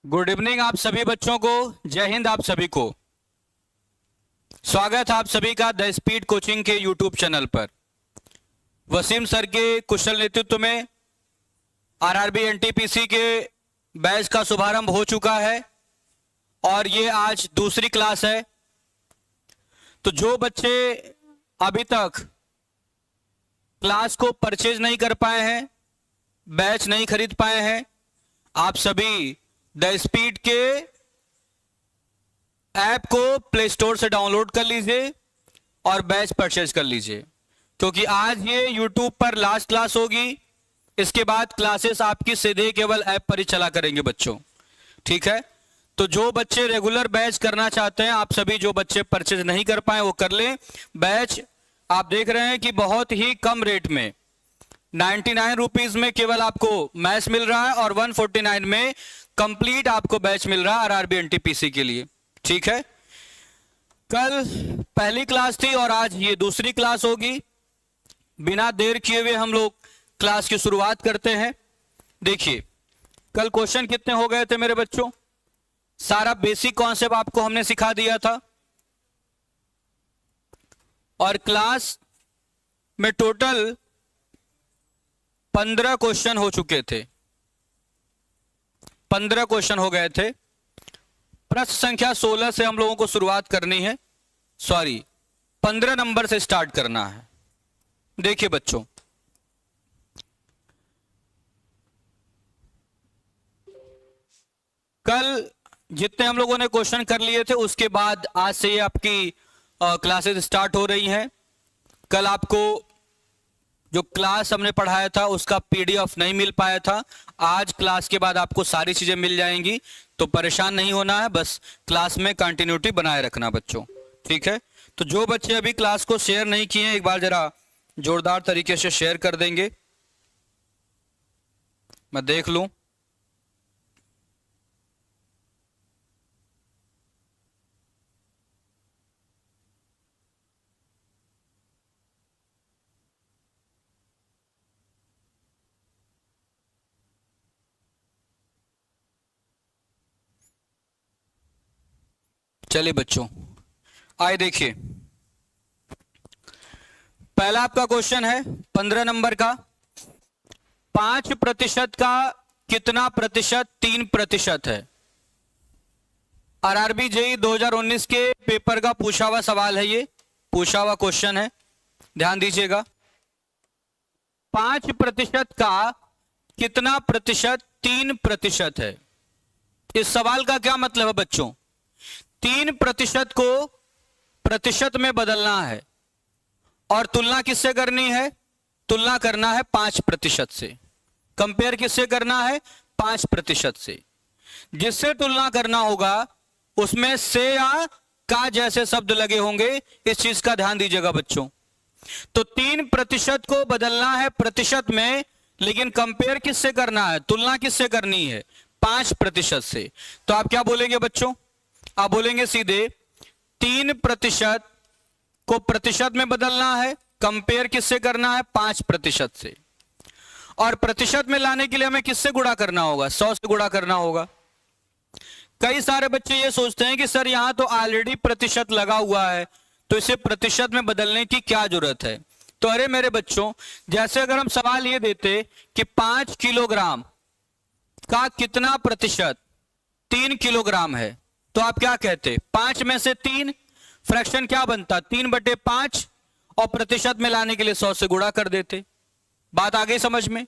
Good evening आप सभी बच्चों को। जय हिंद आप सभी को। स्वागत है आप सभी का द स्पीड कोचिंग के यूट्यूब चैनल पर। वसीम सर के कुशल नेतृत्व में आरआरबी एनटीपीसी के बैच का शुभारंभ हो चुका है और ये आज दूसरी क्लास है। तो जो बच्चे अभी तक क्लास को परचेज नहीं कर पाए हैं, बैच नहीं खरीद पाए हैं, आप सभी द स्पीड के ऐप को प्ले स्टोर से डाउनलोड कर लीजिए और बैच परचेज कर लीजिए, क्योंकि आज ये यूट्यूब पर लास्ट क्लास होगी। इसके बाद क्लासेस आपकी सीधे केवल ऐप पर ही चला करेंगे बच्चों, ठीक है। तो जो बच्चे रेगुलर बैच करना चाहते हैं, आप सभी जो बच्चे परचेज नहीं कर पाए वो कर लें। बैच आप देख रहे हैं कि बहुत ही कम रेट में 99 रुपीज में केवल आपको मैथ्स मिल रहा है और 149 में कंप्लीट आपको बैच मिल रहा है आरआरबी एनटीपीसी के लिए, ठीक है। कल पहली क्लास थी और आज ये दूसरी क्लास होगी। बिना देर किए हुए हम लोग क्लास की शुरुआत करते हैं। देखिए कल क्वेश्चन कितने हो गए थे मेरे बच्चों? सारा बेसिक कॉन्सेप्ट आपको हमने सिखा दिया था और क्लास में टोटल 15 क्वेश्चन हो चुके थे। 15 क्वेश्चन हो गए थे। प्रश्न संख्या 16 से हम लोगों को शुरुआत करनी है, 15 नंबर से स्टार्ट करना है। देखिए बच्चों, कल जितने हम लोगों ने क्वेश्चन कर लिए थे उसके बाद आज से ये आपकी क्लासेस स्टार्ट हो रही हैं। कल आपको जो क्लास हमने पढ़ाया था उसका पीडीएफ नहीं मिल पाया था। आज क्लास के बाद आपको सारी चीजें मिल जाएंगी, तो परेशान नहीं होना है, बस क्लास में कंटिन्यूटी बनाए रखना बच्चों, ठीक है। तो जो बच्चे अभी क्लास को शेयर नहीं किए हैं, एक बार जरा जोरदार तरीके से शेयर कर देंगे, मैं देख लूं। चलिए बच्चों, आए देखिए, पहला आपका क्वेश्चन है 15 नंबर का। 5% का कितना प्रतिशत 3% है? आरआरबी जेईई 2019 के पेपर का पूछा हुआ सवाल है, ये पूछा हुआ क्वेश्चन है, ध्यान दीजिएगा। 5% का कितना प्रतिशत 3% है? इस सवाल का क्या मतलब है बच्चों? 3% को प्रतिशत में बदलना है और तुलना किससे करनी है? तुलना करना है 5% से। कंपेयर किससे करना है? 5% से। जिससे तुलना करना होगा उसमें से या का जैसे शब्द लगे होंगे, इस चीज का ध्यान दीजिएगा बच्चों। तो 3% को बदलना है प्रतिशत में, लेकिन कंपेयर किससे करना है? तुलना किससे करनी है? 5% से। तो आप क्या बोलेंगे बच्चों? आप बोलेंगे सीधे 3% को प्रतिशत में बदलना है, कंपेयर किससे करना है? 5% से। और प्रतिशत में लाने के लिए हमें किससे गुणा करना होगा? 100 से गुणा करना होगा। कई सारे बच्चे ये सोचते हैं कि सर यहां तो ऑलरेडी प्रतिशत लगा हुआ है, तो इसे प्रतिशत में बदलने की क्या जरूरत है? तो अरे मेरे बच्चों, जैसे अगर हम सवाल ये देते कि 5 किलोग्राम का कितना प्रतिशत 3 किलोग्राम है, तो आप क्या कहते? 5 में से 3, फ्रैक्शन क्या बनता? 3/5, और प्रतिशत में लाने के लिए 100 से गुणा कर देते। बात आ गई समझ में?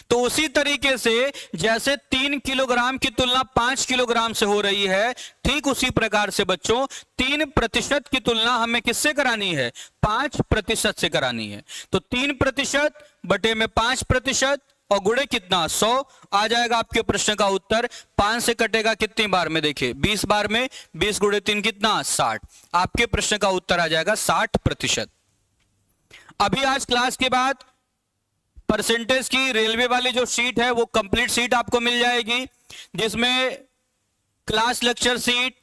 तो उसी तरीके से जैसे 3 किलोग्राम की तुलना 5 किलोग्राम से हो रही है, ठीक उसी प्रकार से बच्चों 3% की तुलना हमें किससे करानी है? 5% से करानी है। तो 3% बटे में 5% और गुणे कितना? 100 आ जाएगा आपके प्रश्न का उत्तर। 5 से कटेगा कितनी बार में? देखिए 20 बार में 20 गुणे 3 कितना? 60। आपके प्रश्न का उत्तर आ जाएगा 60%। अभी आज क्लास के बाद परसेंटेज की रेलवे वाली जो शीट है वो कंप्लीट शीट आपको मिल जाएगी, जिसमें class lecture sheet,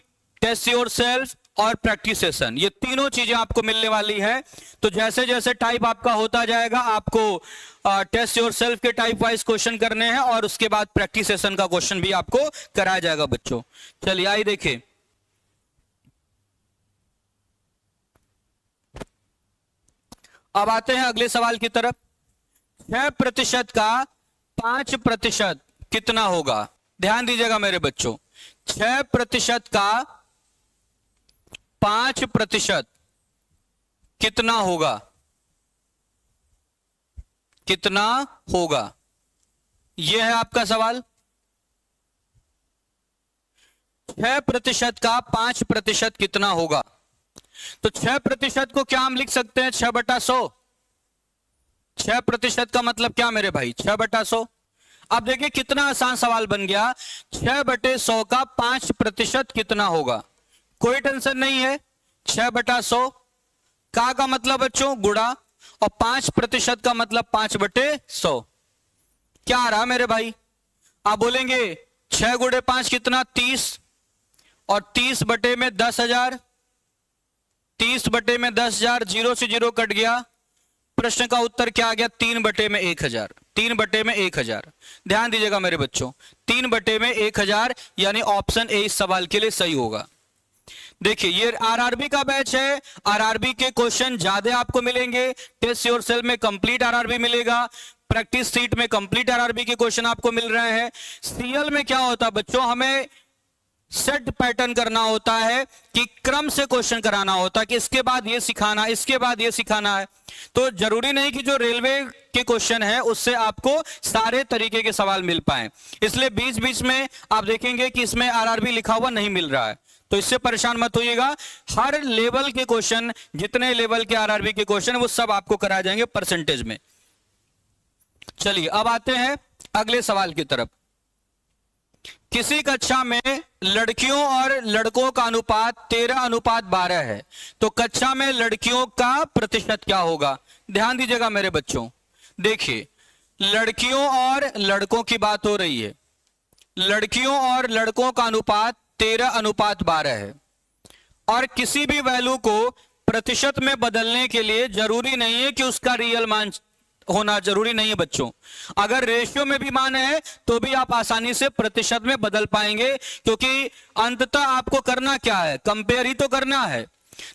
test yourself, और प्रैक्टिस सेशन, ये तीनों चीजें आपको मिलने वाली है। तो जैसे जैसे टाइप आपका होता जाएगा आपको टेस्ट योरसेल्फ के टाइप वाइज क्वेश्चन करने हैं और उसके बाद प्रैक्टिस सेशन का क्वेश्चन भी आपको कराया जाएगा बच्चों। चलिए आइए देखिए, अब आते हैं अगले सवाल की तरफ। 6% का 5% कितना होगा? ध्यान दीजिएगा मेरे बच्चों, 6% का 5% कितना होगा? कितना होगा, यह है आपका सवाल। 6% का 5% कितना होगा? तो 6% को क्या हम लिख सकते हैं? 6/100। 6% का मतलब क्या मेरे भाई? 6/100। अब देखिए कितना आसान सवाल बन गया। 6/100 का 5% कितना होगा? कोई टेंशन नहीं है। 6/100 का मतलब बच्चों गुणा, और 5% का मतलब 5/100। क्या आ रहा मेरे भाई? आप बोलेंगे 6 गुणे 5 कितना? 30, और 30 बटे में 10,000, 30 बटे में 10,000, 0 से 0 कट गया। प्रश्न का उत्तर क्या आ गया? 3 बटे में 1,000। 3 बटे में 1,000। ध्यान दीजिएगा मेरे बच्चों, 3 बटे में 1,000, यानी ऑप्शन ए इस सवाल के लिए सही होगा। देखिए ये आरआरबी का बैच है, आरआरबी के क्वेश्चन ज्यादा आपको मिलेंगे। टेस्ट योरसेल्फ में कंप्लीट आरआरबी मिलेगा, प्रैक्टिस सीट में कंप्लीट आरआरबी के क्वेश्चन आपको मिल रहे हैं। सीएल में क्या होता है बच्चों, हमें सेट पैटर्न करना होता है कि क्रम से क्वेश्चन कराना होता है कि इसके बाद ये सिखाना, इसके बाद ये सिखाना है। तो जरूरी नहीं कि जो रेलवे के क्वेश्चन है उससे आपको सारे तरीके के सवाल मिल पाए, इसलिए बीच बीच में आप देखेंगे कि इसमें आरआरबी लिखा हुआ नहीं मिल रहा है, तो इससे परेशान मत होइएगा। हर लेवल के क्वेश्चन, जितने लेवल के आरआरबी के क्वेश्चन वो सब आपको कराए जाएंगे परसेंटेज में। चलिए अब आते हैं अगले सवाल की तरफ। किसी कक्षा में लड़कियों और लड़कों का अनुपात 13:12 है, तो कक्षा में लड़कियों का प्रतिशत क्या होगा? ध्यान दीजिएगा मेरे बच्चों, देखिए लड़कियों और लड़कों की बात हो रही है। लड़कियों और लड़कों का अनुपात 13:12 है, और किसी भी वैल्यू को प्रतिशत में बदलने के लिए जरूरी नहीं है कि उसका रियल मान होना जरूरी नहीं है बच्चों। अगर रेशियो में भी मान है तो भी आप आसानी से प्रतिशत में बदल पाएंगे, क्योंकि अंततः आपको करना क्या है? कंपेयर ही तो करना है।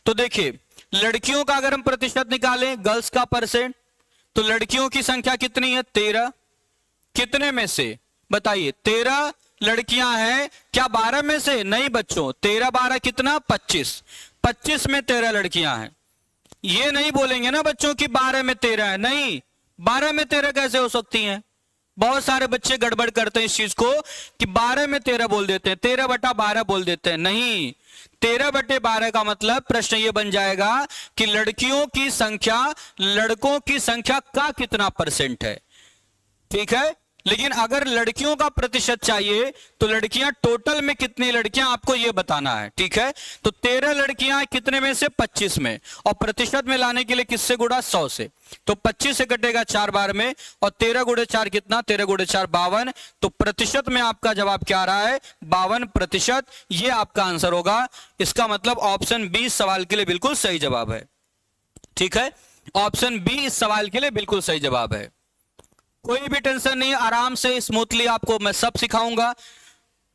तो देखिए लड़कियों का अगर हम प्रतिशत निकालें, गर्ल्स का परसेंट, तो लड़कियों की संख्या कितनी है? 13। कितने में से बताइए? 13 लड़कियां हैं, क्या 12 में से? नहीं बच्चों, 13 12 कितना? 25। 25 में 13 लड़कियां हैं। ये नहीं बोलेंगे ना बच्चों कि 12 में 13 है, नहीं, 12 में 13 कैसे हो सकती हैं? बहुत सारे बच्चे गड़बड़ करते हैं इस चीज को कि 12 में 13 बोल देते हैं, 13/12 बोल देते हैं। नहीं, 13/12 का मतलब प्रश्न ये बन जाएगा कि लड़कियों की संख्या लड़कों की संख्या का कितना परसेंट है, ठीक है। लेकिन अगर लड़कियों का प्रतिशत चाहिए तो लड़कियां टोटल में कितनी लड़कियां आपको यह बताना है, ठीक है। तो 13 लड़कियां कितने में से? 25 में, और प्रतिशत में लाने के लिए किससे गुणा? 100 से। तो 25 से कटेगा 4 बार में, और 13 गुणे 4 कितना? 13 गुणे 4 52। तो प्रतिशत में आपका जवाब क्या आ रहा है? 52%। यह आपका आंसर होगा। इसका मतलब ऑप्शन बी इस सवाल के लिए बिल्कुल सही जवाब है, ठीक है। ऑप्शन बी इस सवाल के लिए बिल्कुल सही जवाब है। कोई भी टेंशन नहीं, आराम से स्मूथली आपको मैं सब सिखाऊंगा।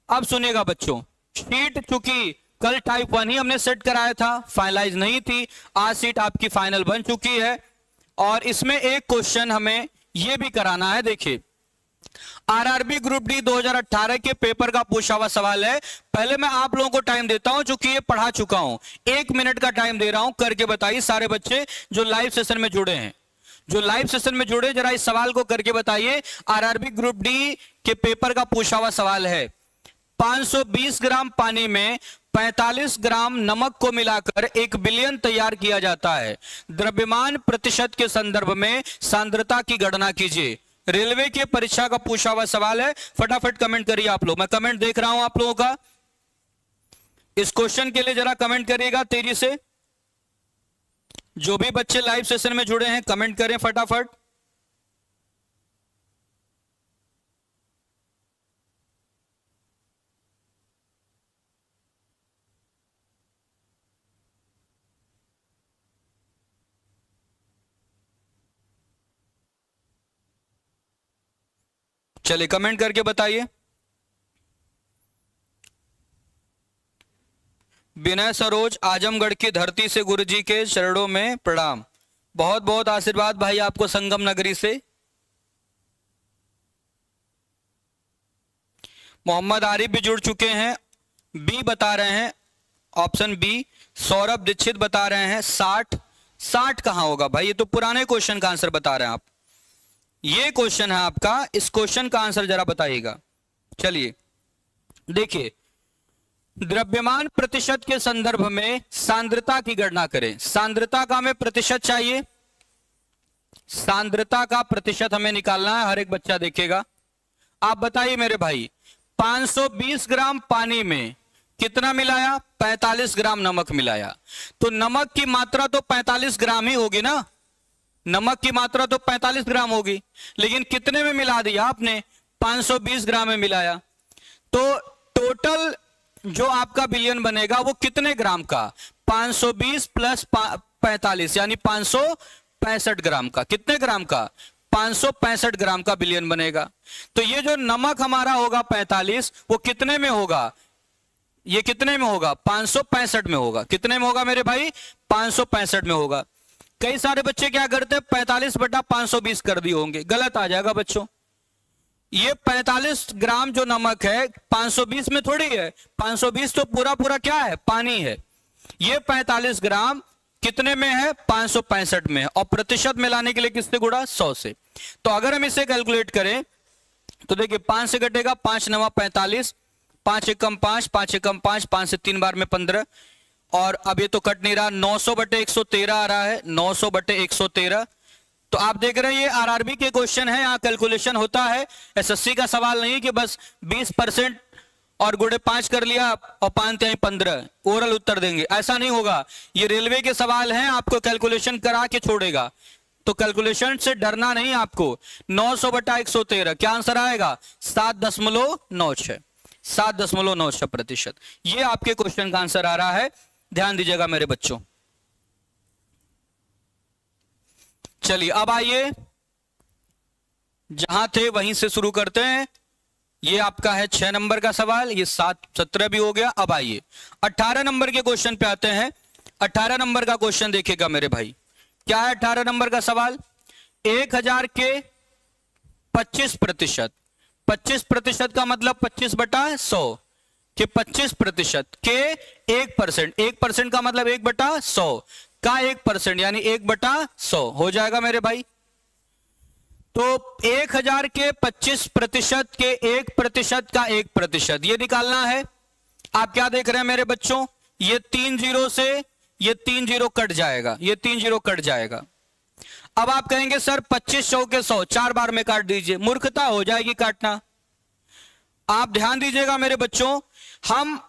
अब सुनिएगा बच्चों, शीट चूंकि कल टाइप 1 ही हमने सेट कराया था, फाइनलाइज नहीं थी, आज सीट आपकी फाइनल बन चुकी है। और इसमें एक क्वेश्चन हमें यह भी कराना है। देखिए आरआरबी ग्रुप डी 2018 के पेपर का पूछा हुआ सवाल है। पहले मैं आप लोगों को टाइम देता हूं, चूंकि ये पढ़ा चुका हूं, 1 मिनट का टाइम दे रहा हूं, करके बताइए सारे बच्चे जो लाइव सेशन में जुड़े हैं। जो लाइव सेशन में जुड़े जरा इस सवाल को करके बताइए। आरआरबी ग्रुप डी के पेपर का पूछा हुआ सवाल है। 520 ग्राम पानी में 45 ग्राम नमक को मिलाकर 1 बिलियन तैयार किया जाता है। द्रव्यमान प्रतिशत के संदर्भ में सांद्रता की गणना कीजिए। रेलवे की परीक्षा का पूछा हुआ सवाल है। फटाफट कमेंट करिए आप लोग, मैं कमेंट देख रहा हूं आप लोगों का। इस क्वेश्चन के लिए जरा कमेंट करिएगा तेजी से। जो भी बच्चे लाइव सेशन में जुड़े हैं कमेंट करें फटाफट। चलिए कमेंट करके बताइए। विनय सरोज आजमगढ़ की धरती से गुरुजी के चरणों में प्रणाम। बहुत बहुत आशीर्वाद भाई आपको संगम नगरी से। मोहम्मद आरिफ भी जुड़ चुके हैं, बी बता रहे हैं, ऑप्शन बी। सौरभ दीक्षित बता रहे हैं 60। 60 कहां होगा भाई, ये तो पुराने क्वेश्चन का आंसर बता रहे हैं आप। ये क्वेश्चन है आपका, इस क्वेश्चन का आंसर जरा बताइएगा। चलिए देखिए, द्रव्यमान प्रतिशत के संदर्भ में सांद्रता की गणना करें। सांद्रता का हमें प्रतिशत चाहिए, सांद्रता का प्रतिशत हमें निकालना है, हर एक बच्चा देखेगा। आप बताइए मेरे भाई, 520 ग्राम पानी में कितना मिलाया? 45 ग्राम नमक मिलाया। तो नमक की मात्रा तो 45 ग्राम ही होगी ना, नमक की मात्रा तो 45 ग्राम होगी, लेकिन कितने में मिला दिया आपने? 520 ग्राम में मिलाया। तो टोटल जो आपका बिलियन बनेगा वो कितने ग्राम का? 520 प्लस 45 यानी 565 ग्राम का। कितने ग्राम का? 565 ग्राम का बिलियन बनेगा। तो ये जो नमक हमारा होगा 45, वो कितने में होगा? ये कितने में होगा? 565 में होगा। कितने में होगा मेरे भाई? 565 में होगा। कई सारे बच्चे क्या करते हैं, 45/520 कर दिए होंगे, गलत आ जाएगा बच्चों। ये 45 ग्राम जो नमक है 520 में थोड़ी है, 520 तो पूरा पूरा क्या है? पानी है। ये 45 ग्राम कितने में है? 565 में है। और प्रतिशत में लाने के लिए किससे गुणा? 100 से। तो अगर हम इसे कैलकुलेट करें तो देखिए 5 से कटेगा, 5 9 45, 5 एकम 5, 5 एकम 5, 5 से 3 बार में 15, और अब ये तो कट नहीं रहा, 900/113 आ रहा है, 900/113। तो आप देख रहे हैं ये आरआरबी के क्वेश्चन है, यहाँ कैलकुलेशन होता है। एसएससी का सवाल नहीं कि बस 20% और गुणे 5 कर लिया और 5 15 ओरल उत्तर देंगे, ऐसा नहीं होगा। ये रेलवे के सवाल हैं, आपको कैलकुलेशन करा के छोड़ेगा, तो कैलकुलेशन से डरना नहीं आपको। 900/113 क्या आंसर आएगा? 7.96, 7.96%। ये आपके क्वेश्चन का आंसर आ रहा है, ध्यान दीजिएगा मेरे बच्चों। चलिए अब आइए, जहां थे वहीं से शुरू करते हैं। ये आपका है 6 नंबर का सवाल, ये 7 17 भी हो गया। अब आइए 18 नंबर के क्वेश्चन पे आते हैं। 18 नंबर का क्वेश्चन देखिएगा मेरे भाई, क्या है 18 नंबर का सवाल? 1000 के 25%। 25% का मतलब 25/100 के 25% के 1%। 1% का मतलब 1/100 का 1% यानी 1/100 हो जाएगा मेरे भाई। तो 1000 के 25% के 1% का 1%, ये निकालना है। आप क्या देख रहे हैं मेरे बच्चों? ये 3 0 से ये 3 0 कट जाएगा, ये 3 0 कट जाएगा। अब आप कहेंगे सर 25 100 के 100 4 बार में काट दीजिए, मूर्खता हो जाएगी काटना। आप ध्यान दीजिएगा मेरे बच्चों, हम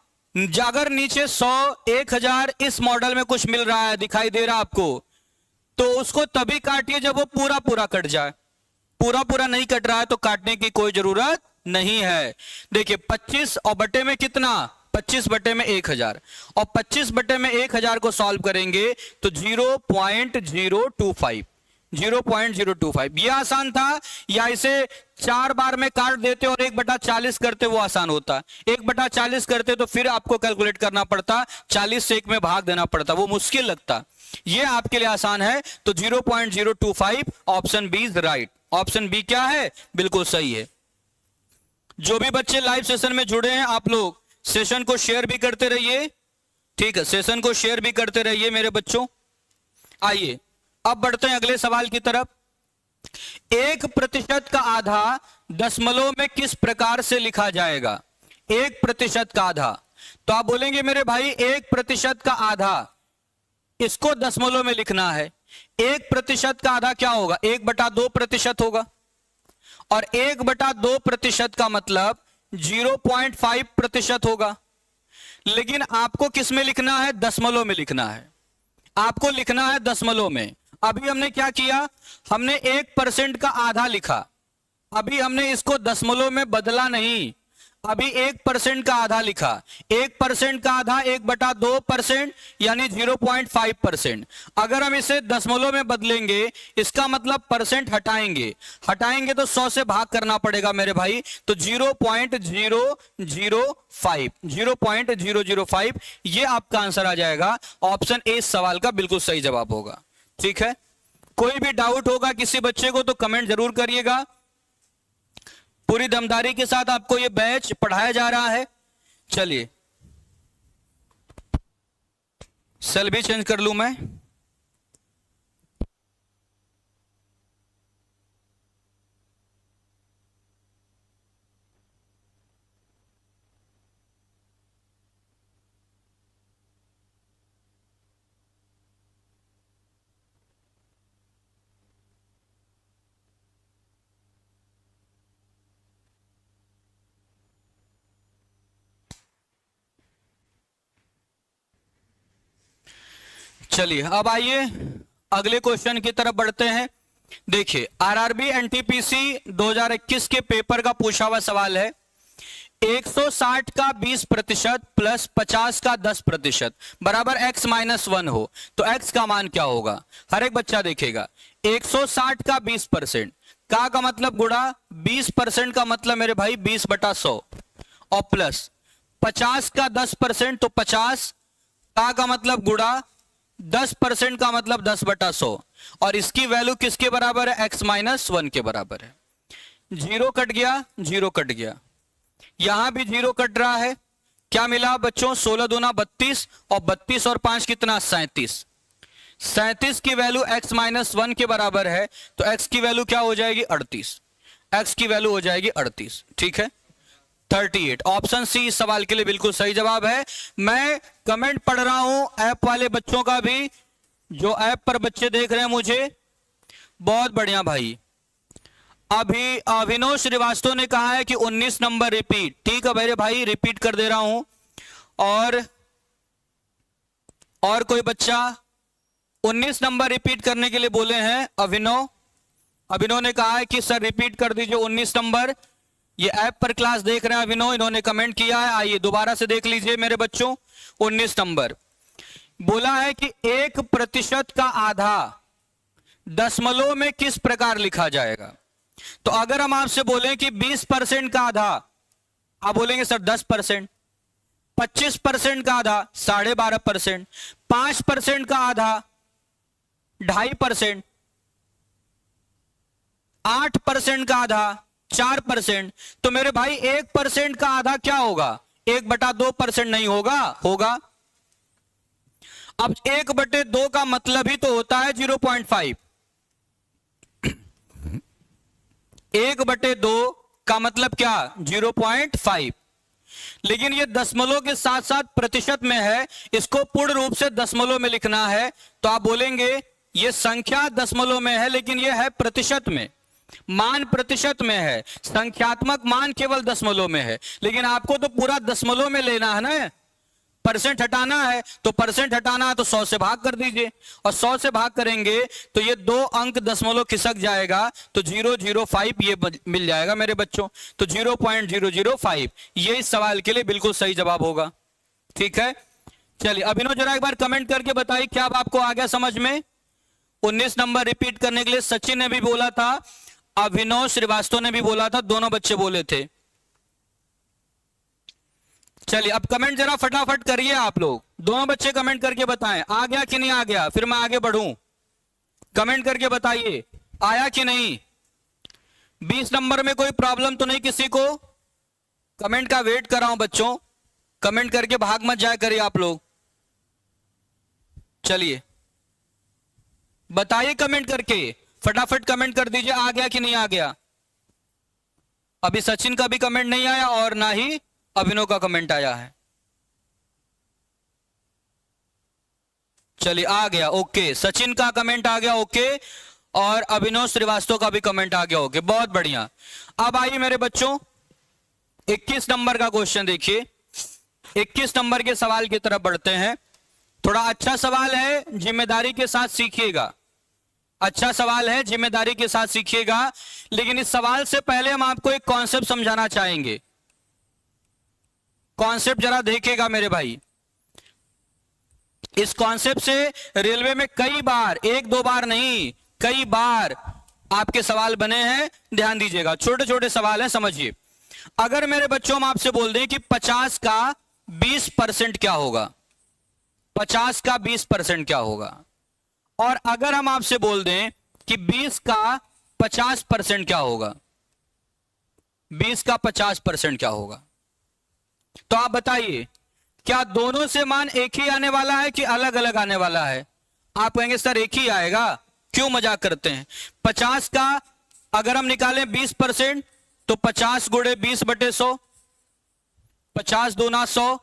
अगर नीचे 100 1000 इस मॉडल में कुछ मिल रहा है, दिखाई दे रहा आपको, तो उसको तभी काटिए जब वो पूरा पूरा कट जाए। पूरा पूरा नहीं कट रहा है तो काटने की कोई जरूरत नहीं है। देखिए 25 और बटे में कितना? 25 बटे में 1000, और 25 बटे में 1000 को सॉल्व करेंगे तो 0.025, 0.025। ये आसान था, या इसे 4 बार में काट देते और 1/40 करते, वो आसान होता। 1/40 करते तो फिर आपको कैलकुलेट करना पड़ता, 40 से 1 में भाग देना पड़ता, वो मुश्किल लगता। ये आपके लिए आसान है, तो 0.025 option B is right. Option B क्या है? बिल्कुल सही है। जो भी बच्चे लाइव सेशन में जुड़े हैं, आप लोग सेशन को शेयर भी करते रहिए, ठीक है? सेशन को शेयर भी करते रहिए मेरे बच्चों। आइए अब बढ़ते हैं अगले सवाल की तरफ। 1% का आधा दशमलव में किस प्रकार से लिखा जाएगा? 1% का आधा, तो आप बोलेंगे मेरे भाई 1% का आधा, इसको दशमलव में लिखना है। 1% का आधा क्या होगा? 1/2% होगा, और 1/2% का मतलब 0.5% होगा। लेकिन आपको किस में लिखना है? दशमलव में लिखना है। आपको लिखना है दशमलव में। अभी हमने क्या किया? हमने 1% का आधा लिखा, अभी हमने इसको दशमलव में बदला नहीं, अभी 1% का आधा लिखा, 1% का आधा 1/2% यानी 0.5%। अगर हम इसे दशमलव में बदलेंगे, इसका मतलब परसेंट हटाएंगे, हटाएंगे तो 100 से भाग करना पड़ेगा मेरे भाई, तो 0.005, 0.005 ये आपका आंसर आ जाएगा। ऑप्शन ए इस सवाल का बिल्कुल सही जवाब होगा। ठीक है, कोई भी डाउट होगा किसी बच्चे को तो कमेंट जरूर करिएगा। पूरी दमदारी के साथ आपको ये बैच पढ़ाया जा रहा है। चलिए सेल भी चेंज कर लूं मैं। चलिए अब आइए अगले क्वेश्चन की तरफ बढ़ते हैं। देखिए आरआरबी एनटीपीसी 2021 के पेपर का पूछा हुआ सवाल है, 160 का 20% प्लस 50 का 10% बराबर x -1 हो तो x का मान क्या होगा। हर एक बच्चा देखेगा, 160 का 20% का मतलब गुणा 20% का मतलब मेरे भाई 20/100 और प्लस 50 का 10% तो 50 का मतलब गुणा 10% का मतलब 10/100 और इसकी वैल्यू किसके बराबर है, x -1 के बराबर है। जीरो कट गया, जीरो कट गया, यहां भी जीरो कट रहा है। क्या मिला बच्चों, 16 दूना 32 और 32 और 5 कितना 37। 37 की वैल्यू x -1 के बराबर है तो x की वैल्यू क्या हो जाएगी 38, x की वैल्यू हो जाएगी 38। ठीक है, 38 ऑप्शन सी इस सवाल के लिए बिल्कुल सही जवाब है। मैं कमेंट पढ़ रहा हूं ऐप वाले बच्चों का भी, जो ऐप पर बच्चे देख रहे हैं मुझे, बहुत बढ़िया भाई। अभी अभिनव श्रीवास्तव ने कहा है कि 19 नंबर रिपीट। ठीक है मेरे भाई, रिपीट कर दे रहा हूं। और कोई बच्चा 19 नंबर रिपीट करने के लिए बोले हैं, अभिनव ने कहा है कि सर रिपीट कर दीजिए 19 नंबर। ये ऐप पर क्लास देख रहे हैं अभिनव, इन्होंने कमेंट किया है, आइए दोबारा से देख लीजिए मेरे बच्चों। 19 नंबर बोला है कि 1% का आधा दशमलव में किस प्रकार लिखा जाएगा। तो अगर हम आपसे बोलें कि 20% का आधा, आप बोलेंगे सर 10%, 25% का आधा 12.5%, 5% का आधा 2.5%, 8% का आधा 4%। तो मेरे भाई 1% का आधा क्या होगा, 1/2% नहीं होगा, होगा। अब 1/2 का मतलब ही तो होता है 0.5। 1/2 का मतलब क्या 0.5, लेकिन ये दशमलव के साथ साथ प्रतिशत में है, इसको पूर्ण रूप से दशमलव में लिखना है। तो आप बोलेंगे ये संख्या दशमलव में है लेकिन ये है प्रतिशत में, मान प्रतिशत में है, संख्यात्मक मान केवल दशमलव में है, लेकिन आपको तो पूरा दशमलव में लेना है ना। परसेंट हटाना है तो परसेंट हटाना है तो 100 से भाग कर दीजिए, और 100 से भाग करेंगे तो ये 2 अंक दशमलव खिसक जाएगा तो 0.05 ये मिल जाएगा मेरे बच्चों। तो 0.005 ये इस सवाल के लिए बिल्कुल सही जवाब होगा। ठीक है, चलिए अभिनव जरा एक बार कमेंट करके बताइए क्या आपको आ गया समझ में। 19 नंबर रिपीट करने के लिए सचिन ने भी बोला था, अभिनव श्रीवास्तव ने भी बोला था, दोनों बच्चे बोले थे। चलिए अब कमेंट जरा फटाफट करिए आप लोग, दोनों बच्चे कमेंट करके बताएं आ गया कि नहीं आ गया, फिर मैं आगे बढ़ूं। कमेंट करके बताइए आया कि नहीं। 20 नंबर में कोई प्रॉब्लम तो नहीं किसी को। कमेंट का वेट कर रहा हूं बच्चों, कमेंट करके भाग मत जाया करिए आप लोग। चलिए बताइए कमेंट करके, फटाफट कमेंट कर दीजिए आ गया कि नहीं आ गया। अभी सचिन का भी कमेंट नहीं आया और ना ही अभिनव का कमेंट आया है। चलिए आ गया, ओके, सचिन का कमेंट आ गया, ओके, और अभिनव श्रीवास्तव का भी कमेंट आ गया, ओके, बहुत बढ़िया। अब आइए मेरे बच्चों 21 नंबर का क्वेश्चन देखिए। 21 नंबर के सवाल की तरफ बढ़ते हैं। थोड़ा अच्छा सवाल है, जिम्मेदारी के साथ सीखिएगा। अच्छा सवाल है, जिम्मेदारी के साथ सीखिएगा। लेकिन इस सवाल से पहले हम आपको एक कॉन्सेप्ट समझाना चाहेंगे। कॉन्सेप्ट जरा देखेगा मेरे भाई। इस कॉन्सेप्ट से रेलवे में कई बार, एक दो बार नहीं, कई बार आपके सवाल बने हैं, ध्यान दीजिएगा। छोटे छोटे सवाल हैं, समझिए। अगर मेरे बच्चों हम आपसे बोल दें कि 50 का 20% क्या होगा, 50 का 20% क्या होगा, और अगर हम आपसे बोल दें कि 20 का 50% क्या होगा, 20 का 50% क्या होगा, तो आप बताइए क्या दोनों से मान एक ही आने वाला है कि अलग अलग आने वाला है? आप कहेंगे सर एक ही आएगा, क्यों मजाक करते हैं। 50 का अगर हम निकालें 20% तो 50 गुणे 20/100, 50 दूना 100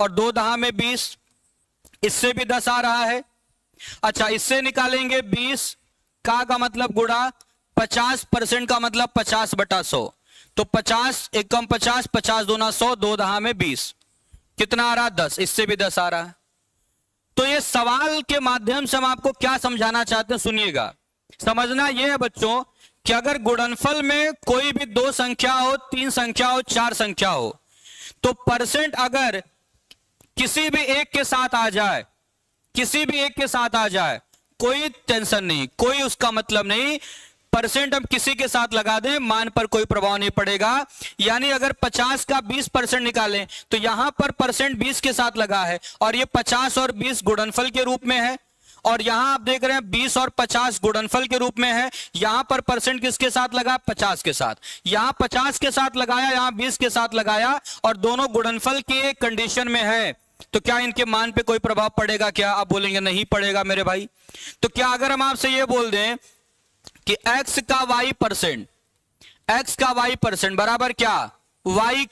और 2 दहा में 20, इससे भी 10 आ रहा है। अच्छा, इससे निकालेंगे 20 का मतलब गुणा 50% का मतलब 50/100, तो 50 एकम 50, 50 दूना 100, 2 दहा में 20, कितना आ रहा? 10, इससे भी 10 आ रहा है। तो ये सवाल के माध्यम से हम आपको क्या समझाना चाहते हैं, सुनिएगा। समझना यह है बच्चों कि अगर गुणनफल में कोई भी 2 संख्या हो, 3 संख्या हो, 4 संख्या हो, तो परसेंट अगर किसी भी एक के साथ आ जाए, किसी भी एक के साथ आ जाए, कोई टेंशन नहीं, कोई उसका मतलब नहीं। परसेंट हम किसी के साथ लगा दें, मान पर कोई प्रभाव नहीं पड़ेगा। यानी अगर 50 का 20% निकालें तो यहां पर परसेंट 20 के साथ लगा है, और ये 50 और 20 गुणनफल के रूप में है, और यहां आप देख रहे हैं 20 और 50 गुणनफल के रूप में है। यहां पर परसेंट किसके साथ लगा? 50 के साथ। यहां 50 के साथ लगाया, यहां 20 के साथ लगाया, और दोनों गुणनफल के कंडीशन में है, तो क्या इनके मान पे कोई प्रभाव पड़ेगा क्या? आप बोलेंगे नहीं पड़ेगा मेरे भाई। तो क्या अगर हम आपसे ये बोल दें कि x का y%, x का y% बराबर क्या? y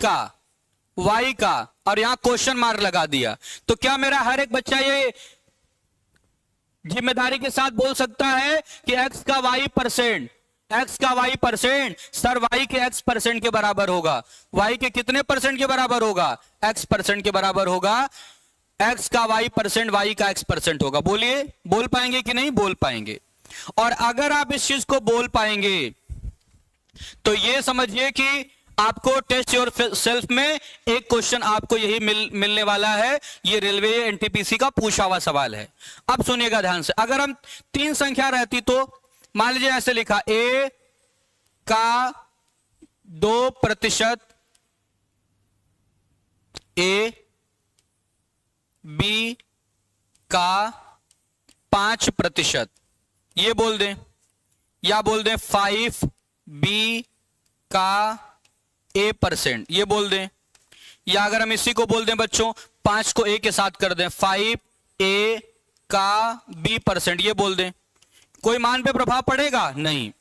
का, और यहां क्वेश्चन मार्क लगा दिया, तो क्या मेरा हर एक बच्चा ये जिम्मेदारी के साथ बोल सकता है कि x का y%, x का y% सर y के x% के बराबर होगा? y के कितने परसेंट के बराबर होगा? x% के बराबर होगा। x का y% y का x% होगा। बोलिए, बोल पाएंगे कि नहीं बोल पाएंगे? और अगर आप इस चीज को बोल पाएंगे तो ये समझिए कि आपको टेस्ट योर सेल्फ में एक क्वेश्चन आपको यही मिलने वाला है। ये रेलवे एनटीपीसी का पूछा हुआ सवाल है। अब सुनिएगा ध्यान से। अगर हम 3 संख्या रहती तो मान लीजिए ऐसे लिखा, a का 2%, a, b का 5%, ये बोल दें, या बोल दें 5b का a%, ये बोल दें, या अगर हम इसी को बोल दें बच्चों 5 को a के साथ कर दें, 5a का b%, ये बोल दें, कोई मान पे प्रभाव पड़ेगा? नहीं,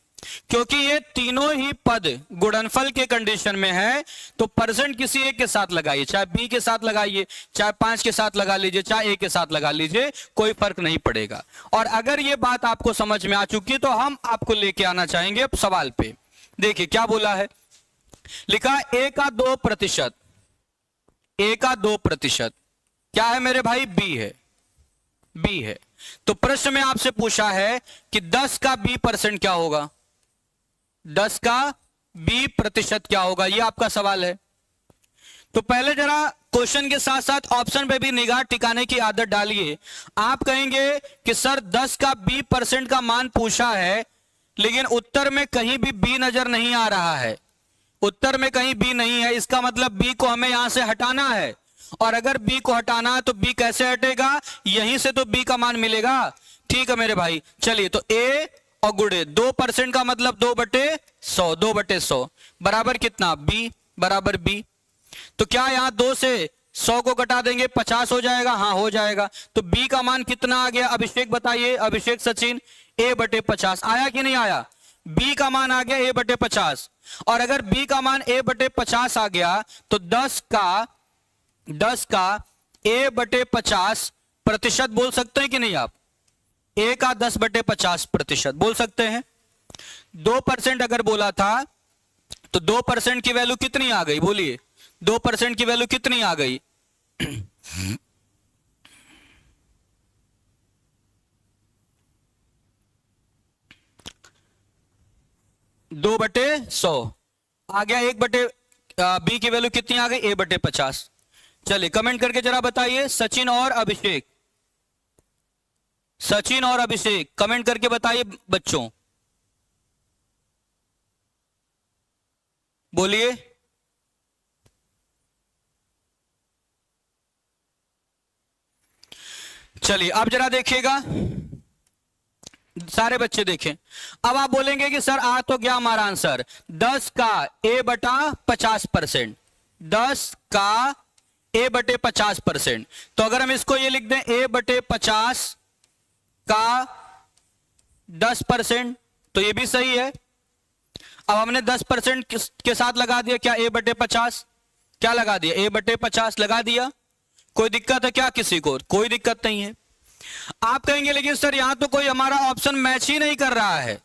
क्योंकि ये तीनों ही पद गुणनफल के कंडीशन में है। तो परसेंट किसी एक के साथ लगाइए, चाहे b के साथ लगाइए, चाहे 5 के साथ लगा लीजिए, चाहे a के साथ लगा लीजिए, कोई फर्क नहीं पड़ेगा। और अगर ये बात आपको समझ में आ चुकी है तो हम आपको लेके आना चाहेंगे अब सवाल पे। देखिए क्या बोला है, लिखा a का 2%, a का 2% क्या है मेरे भाई? b है। तो प्रश्न में आपसे पूछा है कि 10 का b% क्या होगा, 10 का b% क्या होगा, यह आपका सवाल है। तो पहले जरा क्वेश्चन के साथ साथ ऑप्शन पे भी निगाह टिकाने की आदत डालिए। आप कहेंगे कि सर 10 का b% का मान पूछा है, लेकिन उत्तर में कहीं भी b नजर नहीं आ रहा है, उत्तर में कहीं b नहीं है, इसका मतलब b को हमें यहां से हटाना है। और अगर b को हटाना है तो b कैसे हटेगा? यहीं से तो b का मान मिलेगा। ठीक है मेरे भाई, चलिए तो a और गुणे 2% का मतलब 2/100, 2/100 बराबर कितना? b बराबर b। तो क्या यहां 2 से 100 को घटा देंगे 50 हो जाएगा? हाँ हो जाएगा। तो b का मान कितना आ गया? अभिषेक बताइए, अभिषेक सचिन, a/50 आया कि नहीं आया? b का मान आ गया a/50। और अगर b का मान a/50 आ गया तो 10 का a/50% बोल सकते हैं कि नहीं आप? a का 10/50% बोल सकते हैं। 2% अगर बोला था तो 2% की वैल्यू कितनी आ गई? बोलिए, 2% की वैल्यू कितनी आ गई? 2/100 आ गया, बी की वैल्यू कितनी आ गई, ए बटे 50। चलिए कमेंट करके जरा बताइए, सचिन और अभिषेक, सचिन और अभिषेक कमेंट करके बताइए बच्चों, बोलिए। चलिए अब जरा देखिएगा, सारे बच्चे देखें। अब आप बोलेंगे कि सर आ तो गया हमारा आंसर 10 का ए बटा 50%, 10 का ए बटे 50%। तो अगर हम इसको ये लिख दें ए बटे 50 का 10%, तो ये भी सही है। अब हमने 10% के साथ लगा दिया क्या, ए बटे 50, क्या लगा दिया, ए बटे 50 लगा दिया। कोई दिक्कत है क्या किसी को, कोई दिक्कत नहीं है। आप कहेंगे लेकिन सर यहां तो कोई हमारा ऑप्शन मैच ही नहीं कर रहा है,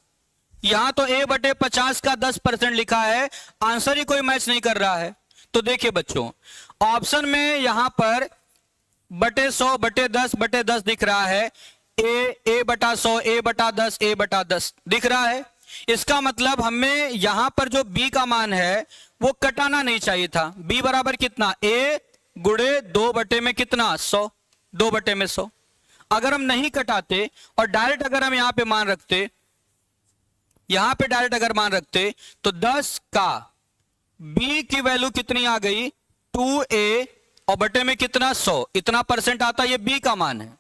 यहां तो ए बटे 50 का 10% लिखा है, आंसर ही कोई मैच नहीं कर रहा है। तो देखिए बच्चों, ऑप्शन में यहां पर बटे 100 बटे 10 बटे 10 दिख रहा है, ए बटा 100 ए बटा 10 ए बटा 10 दिख रहा है। इसका मतलब हमें यहां पर जो बी का मान है वो कटाना नहीं चाहिए था। बी बराबर कितना, ए गुड़े 2 बटे में कितना 100, 2 बटे में 100। अगर हम नहीं कटाते और डायरेक्ट अगर हम यहां पे मान रखते, यहां पे डायरेक्ट अगर मान रखते, तो 10 का बी की वैल्यू कितनी आ गई 2a और बटे में कितना 100, इतना परसेंट आता है। ये बी का मान है,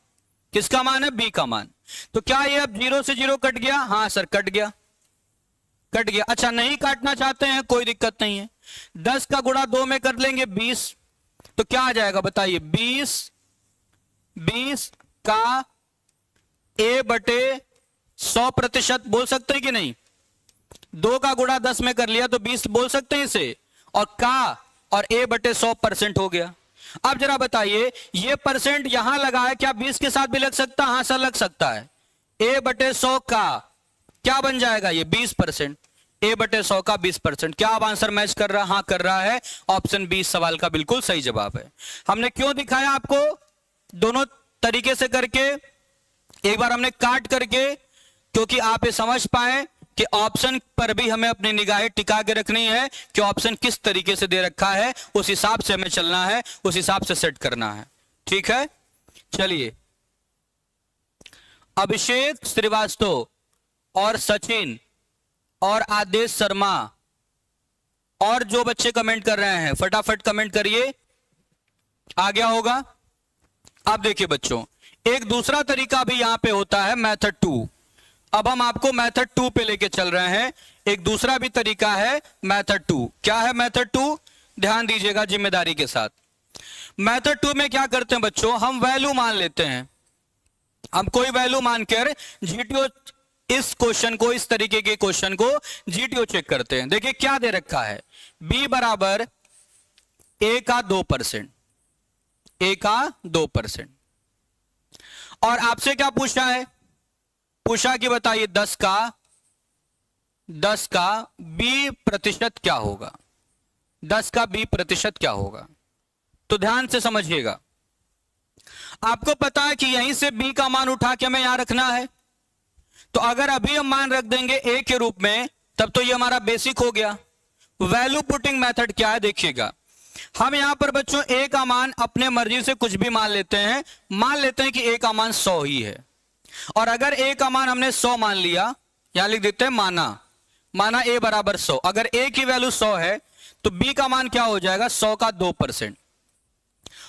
किसका मान है, बी का मान। तो क्या ये अब 0 से 0 कट गया, हां सर कट गया, कट गया। अच्छा नहीं काटना चाहते हैं, कोई दिक्कत नहीं है, 10 का गुणा 2 में कर लेंगे 20, तो क्या आ जाएगा बताइए, 20 का ए बटे 100% बोल सकते हैं कि नहीं, 2 का गुणा 10 में कर लिया तो 20 बोल सकते हैं इसे, और का और ए बटे 100% हो गया। अब जरा बताइए, ये परसेंट यहां लगा है, क्या 20 के साथ भी लग सकता है, हां सर लग सकता है। ए बटे 100 का क्या बन जाएगा, ये 20%, ए बटे 100 का 20%। क्या अब आंसर मैच कर रहा, हां कर रहा है, ऑप्शन बी सवाल का बिल्कुल सही जवाब है। हमने क्यों दिखाया आपको दोनों तरीके से करके, एक बार हमने काट करके, क्योंकि आप ये समझ पाए कि ऑप्शन पर भी हमें अपनी निगाहें टिका के रखनी है कि ऑप्शन किस तरीके से दे रखा है, उस हिसाब से हमें चलना है, उस हिसाब से सेट करना है। ठीक है, चलिए अभिषेक श्रीवास्तव और सचिन और आदेश शर्मा और जो बच्चे कमेंट कर रहे हैं फटाफट कमेंट करिए, आ गया होगा। अब देखिए बच्चों, एक दूसरा तरीका भी यहां पे होता है, मेथड 2। अब हम आपको मेथड 2 पे लेके चल रहे हैं। एक दूसरा भी तरीका है मेथड 2। क्या है मेथड 2, ध्यान दीजिएगा जिम्मेदारी के साथ। मेथड 2 में क्या करते हैं बच्चों, हम वैल्यू मान लेते हैं, हम कोई वैल्यू मानकर जीटीओ, इस क्वेश्चन को, इस तरीके के क्वेश्चन को जीटीओ चेक करते हैं। देखिए क्या दे रखा है, बी बराबर ए का 2%, ए का 2%, और आपसे क्या पूछा है, पूछा कि बताइए 10 का b% क्या होगा, 10 का b% क्या होगा। तो ध्यान से समझिएगा, आपको पता है कि यहीं से b का मान उठा के हमें यहां रखना है। तो अगर अभी हम मान रख देंगे a के रूप में, तब तो ये हमारा बेसिक हो गया। वैल्यू पुटिंग मेथड क्या है देखिएगा, हम यहां पर बच्चों a का मान अपने मर्जी से कुछ भी मान लेते हैं। मान लेते हैं कि a का मान 100 ही है, और अगर a का मान हमने 100 मान लिया, यहां लिख देते हैं माना a बराबर 100। अगर a की वैल्यू 100 है तो b का मान क्या हो जाएगा, 100 का 2%,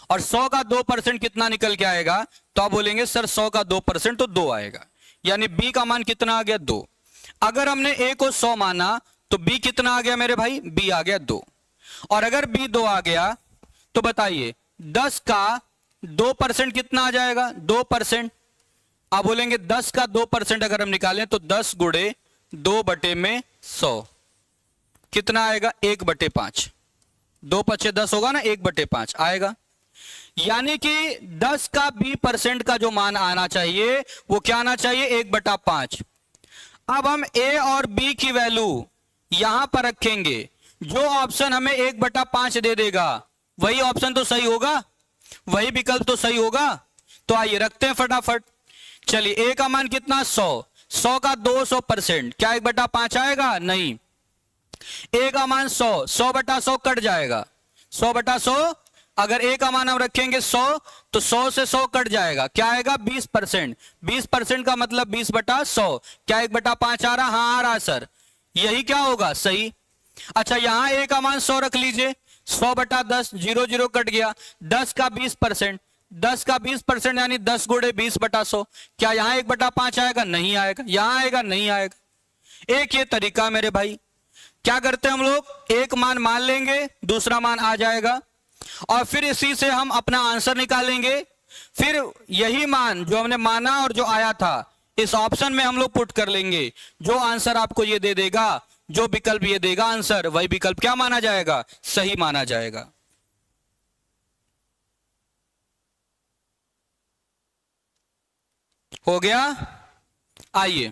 और 100 का 2% कितना निकल के आएगा, तो आप बोलेंगे सर 100 का 2% तो 2 आएगा, यानी b का मान कितना आ गया 2। अगर हमने a को 100 माना तो b कितना आ गया मेरे भाई, b आ गया 2, और अगर b 2 आ गया तो बताइए 10 का 2% कितना आ जाएगा, 2%। आप बोलेंगे 10 का 2% अगर हम निकालें तो 10 गुणे 2 बटे में 100 कितना आएगा, 1 बटे 5, 2 पचे 10 होगा ना, 1 बटे 5 आएगा। यानी कि 10 का b% का जो मान आना चाहिए वो क्या आना चाहिए, 1 बटा 5। अब हम a और b की वैल्यू यहां पर रखेंगे, जो ऑप्शन हमें 1 बटा 5 दे देगा वही ऑप्शन तो सही होगा, वही विकल्प तो सही होगा। तो आइए रखते हैं फटाफट। चलिए a का मान कितना 100, 100 का 200%, क्या 1 बटा 5 आएगा, नहीं। ए का मान 100, 100/100 कट जाएगा, 100/100। अगर ए का मान हम रखेंगे 100 तो 100 से 100 कट जाएगा, क्या आएगा 20%। 20% का मतलब 20/100, क्या 1/5 आ रहा? हाँ आ रहा सर, यही क्या होगा सही। अच्छा यहां ए का मान 100 रख लीजिए, 100/10, 0 0 कट गया। 10 का 20%, 10 का 20% यानी 10 गुणे 20/100, क्या यहां 1/5 आएगा? नहीं आएगा। यहां आएगा? नहीं आएगा। एक ये तरीका मेरे भाई, क्या करते हैं हम लोग, एक मान लेंगे, दूसरा मान आ जाएगा और फिर इसी से हम अपना आंसर निकालेंगे। फिर यही मान जो हमने माना और जो आया था इस ऑप्शन में हम लोग पुट कर लेंगे। जो आंसर आपको ये दे देगा, जो विकल्प ये देगा आंसर, वही विकल्प क्या माना जाएगा? सही माना जाएगा। हो गया। आइए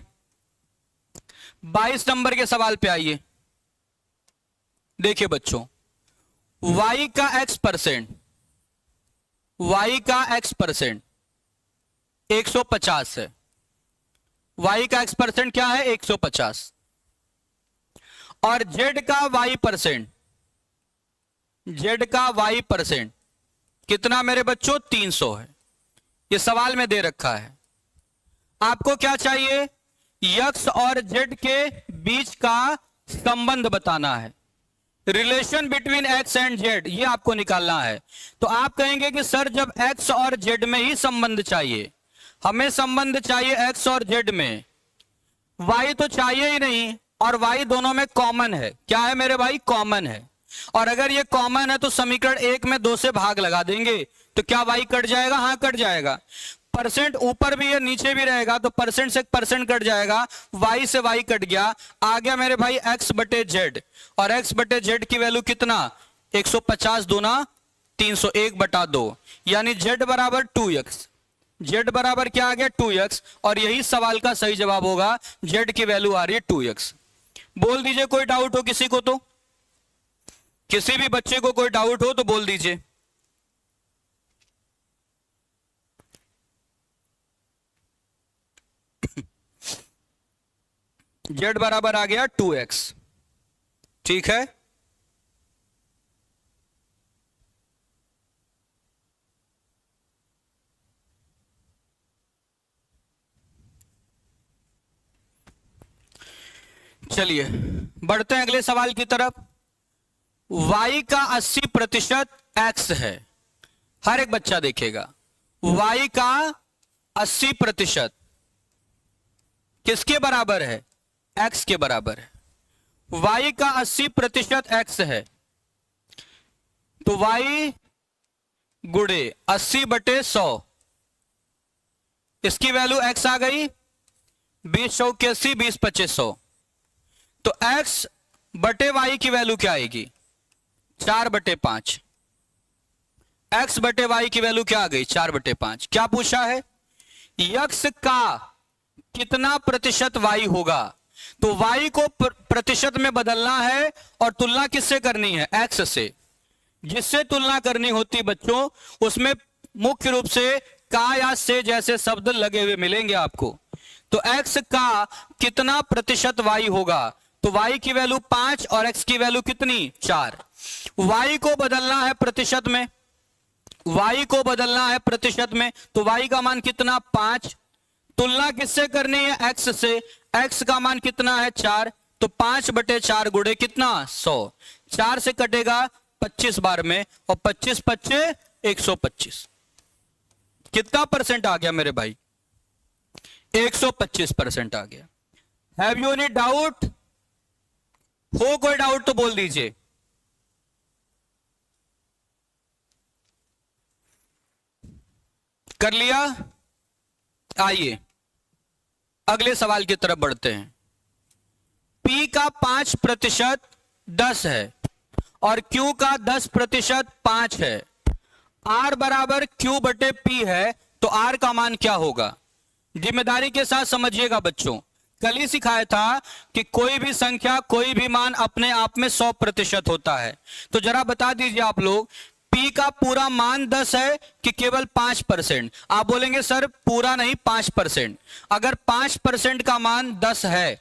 22 नंबर के सवाल पे आइए। देखिए बच्चों, y का x%, y का x% 150 है। y का x% क्या है? 150। और z का y%, z का y% कितना मेरे बच्चों? 300 है। ये सवाल में दे रखा है। आपको क्या चाहिए? x और z के बीच का संबंध बताना है, relation between x and z, ये आपको निकालना है। तो आप कहेंगे कि सर जब x और z में ही संबंध चाहिए, हमें संबंध चाहिए x और z में, y तो चाहिए ही नहीं, और y दोनों में कॉमन है। क्या है मेरे भाई? कॉमन है। और अगर ये कॉमन है तो समीकरण 1 में 2 से भाग लगा देंगे, तो क्या y कट जाएगा? हाँ कट जाएगा। परसेंट ऊपर भी है नीचे भी रहेगा, तो परसेंट से परसेंट कट जाएगा, y से y कट गया, आ गया मेरे भाई x/z। और x/z की वैल्यू कितना? 150 दूना 300, 1/2, यानी z बराबर 2x। z बराबर क्या आ गया? 2x। और यही सवाल का सही जवाब होगा, z की वैल्यू आ रही है 2x। बोल दीजिए कोई डाउट हो किसी को, तो किसी भी बच्चे को कोई डाउट हो तो बोल दीजिए। z बराबर आ गया 2x, ठीक है। चलिए बढ़ते हैं अगले सवाल की तरफ। y का 80% x है। हर एक बच्चा देखेगा, y का 80% किसके बराबर है? x के बराबर है। y का 80% x है, तो y गुणे 80/100, इसकी वैल्यू x आ गई 20 20 तो x बटे y की वैल्यू क्या आएगी? 4/5। x बटे y की वैल्यू क्या आ गई? 4/5। क्या पूछा है? x का कितना प्रतिशत y होगा? तो y को प्रतिशत में बदलना है और तुलना किससे करनी है? x से। जिससे तुलना करनी होती बच्चों, उसमें मुख्य रूप से का या से जैसे शब्द लगे हुए मिलेंगे आपको। तो x का कितना प्रतिशत y होगा? तो y की वैल्यू 5 और x की वैल्यू कितनी? 4। y को बदलना है प्रतिशत में, y को बदलना है प्रतिशत में, तो y का मान कितना? 5। तुलना किससे करनी है? x से। x का मान कितना है? 4। तो 5/4 गुणे कितना? 100। 4 से कटेगा 25 बार में, और 25 25 125। कितना परसेंट आ गया मेरे भाई? 125% आ गया। Have you any doubt? हो कोई डाउट तो बोल दीजिए। कर लिया? आइए अगले सवाल की तरफ बढ़ते हैं। P का 5% 10 है और Q का 10% 5 है। R बराबर Q बटे P है, तो R का मान क्या होगा? जिम्मेदारी के साथ समझिएगा बच्चों। कल ही सिखाया था कि कोई भी संख्या, कोई भी मान अपने आप में 100% होता है। तो जरा बता दीजिए आप लोग, P का पूरा मान 10 है कि केवल 5%? आप बोलेंगे सर पूरा नहीं 5%। अगर 5% का मान 10 है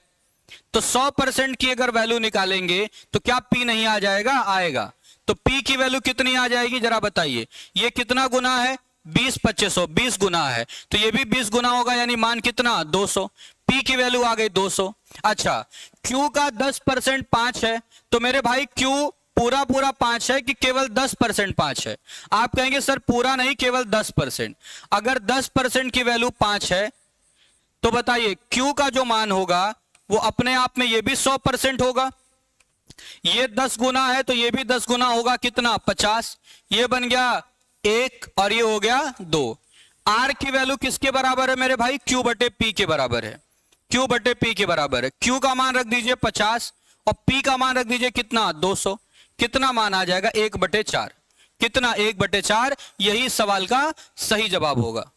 तो 100% की अगर वैल्यू निकालेंगे तो क्या P नहीं आ जाएगा? आएगा। तो P की वैल्यू कितनी आ जाएगी जरा बताइए। ये कितना गुना है? 20 2500, 20 गुना है, तो ये भी 20 गुना होगा, यानी मान कितना? 200। P की वैल्यू आ गई 200। अच्छा, Q का 10% 5 है, तो मेरे भाई Q पूरा पूरा 5 है कि केवल 10% 5 है? आप कहेंगे सर पूरा नहीं, केवल 10%। अगर 10% की वैल्यू 5 है तो बताइए Q का जो मान होगा वो अपने आप में ये भी 100% होगा। ये 10 गुना है तो ये भी 10 गुना होगा, कितना? 50। ये बन गया 1 और ये हो गया 2। R की वैल्यू किसके बराबर है मेरे भाई? Q बटे P के बराबर है। Q बटे P के बराबर है। Q का मान रख दीजिए 50 और P का मान रख दीजिए कितना? 200। कितना मान आ जाएगा? 1/4। कितना? 1/4। यही सवाल का सही जवाब होगा।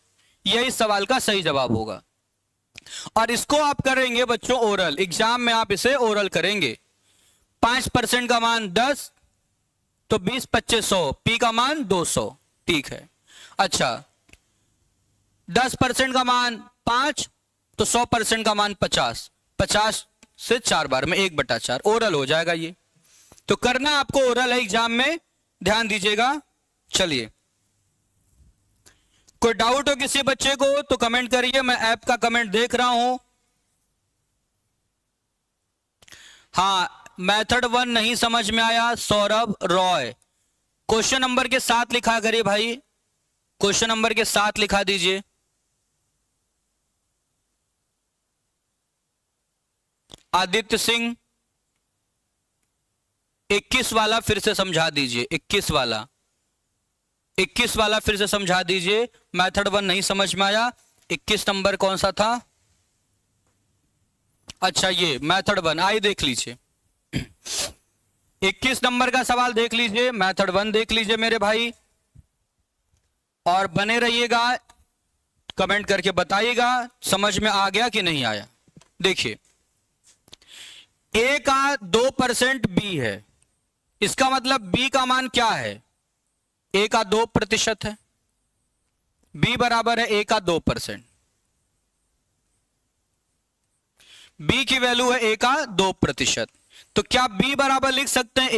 यही सवाल का सही जवाब होगा। और इसको आप करेंगे बच्चों ओरल एग्जाम में, आप इसे ओरल करेंगे। 5% का मान 10 तो 20 2500, P का मान 200। ठीक है। अच्छा, 10% का मान 5 तो 100% का मान 50। 50 से 4 बार में 1/4 ओरल हो जाएगा। ये तो करना आपको ओरल है एग्जाम में, ध्यान दीजिएगा। चलिए, कोई डाउट हो किसी बच्चे को तो कमेंट करिए, मैं ऐप का कमेंट देख रहा हूं। हाँ, मेथड 1 नहीं समझ में आया सौरभ रॉय, क्वेश्चन नंबर के साथ लिखा करिए भाई, क्वेश्चन नंबर के साथ लिखा दीजिए। आदित्य सिंह 21 वाला फिर से समझा दीजिए। 21 वाला फिर से समझा दीजिए। मेथड 1 नहीं समझ में आया। 21 नंबर कौन सा था? अच्छा, ये मेथड 1। आइए देख लीजिए। 21 नंबर का सवाल देख लीजिए, मेथड 1 देख लीजिए मेरे भाई, और बने रहिएगा, कमेंट करके बताइएगा समझ में आ गया कि नहीं आया। देखिए, A का 2% B है, इसका मतलब B का मान क्या है? A का 2% है, B बराबर है A का 2%। B की वैल्यू है A का 2%। तो क्या B बराबर लिख सकते हैं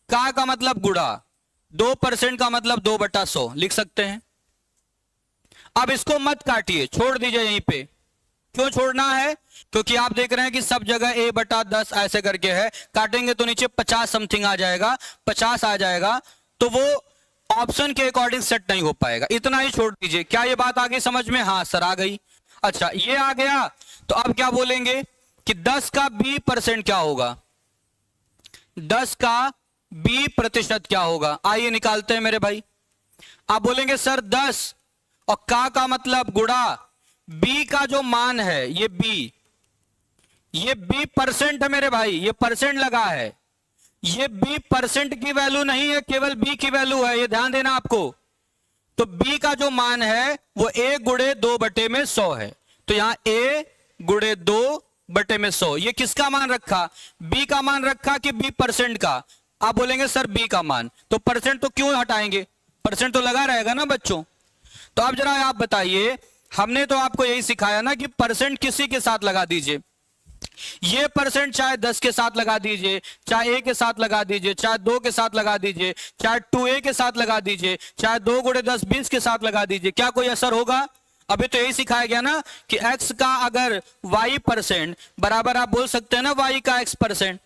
A का मतलब गुणा 2% का मतलब 2/100 लिख सकते हैं। अब इसको मत काटिए, छोड़ दीजिए यहीं पे। क्यों छोड़ना है? क्योंकि आप देख रहे हैं कि सब जगह A/10 ऐसे करके है, काटेंगे तो नीचे 50 समथिंग आ जाएगा, 50 आ जाएगा, तो वो ऑप्शन के अकॉर्डिंग सेट नहीं हो पाएगा। इतना ही छोड़ दीजिए। क्या ये बात आ गई समझ में? हाँ सर आ गई। अच्छा, ये आ गया तो अब क्या बोलेंगे कि 10 का B% क्या होगा? 10 का B% क्या होगा? आइए निकालते हैं मेरे भाई। आप बोलेंगे सर 10 और का मतलब गुणा B का जो मान है ये B% है मेरे भाई, ये परसेंट लगा है। ये B% की वैल्यू नहीं है, केवल B की वैल्यू है, ये ध्यान देना आपको। तो B का जो मान है वो A गुणे 2/100 है। तो यहां A गुणे 2/100, ये किसका मान रखा? B का मान रखा कि B% का? आप बोलेंगे सर B का मान, तो परसेंट तो क्यों हटाएंगे? परसेंट तो लगा रहेगा ना बच्चों। तो अब जरा आप बताइए, हमने तो आपको यही सिखाया ना कि परसेंट किसी के साथ लगा दीजिए। ये परसेंट चाहे 10 के साथ लगा दीजिए, चाहे A के साथ लगा दीजिए, चाहे 2 के साथ लगा दीजिए, चाहे 2A के साथ लगा दीजिए, चाहे 2 गुणे 10 20 के साथ लगा दीजिए, क्या कोई असर होगा? अभी तो यही सिखाया गया ना कि x का अगर y% बराबर, आप बोल सकते हैं ना y का x%।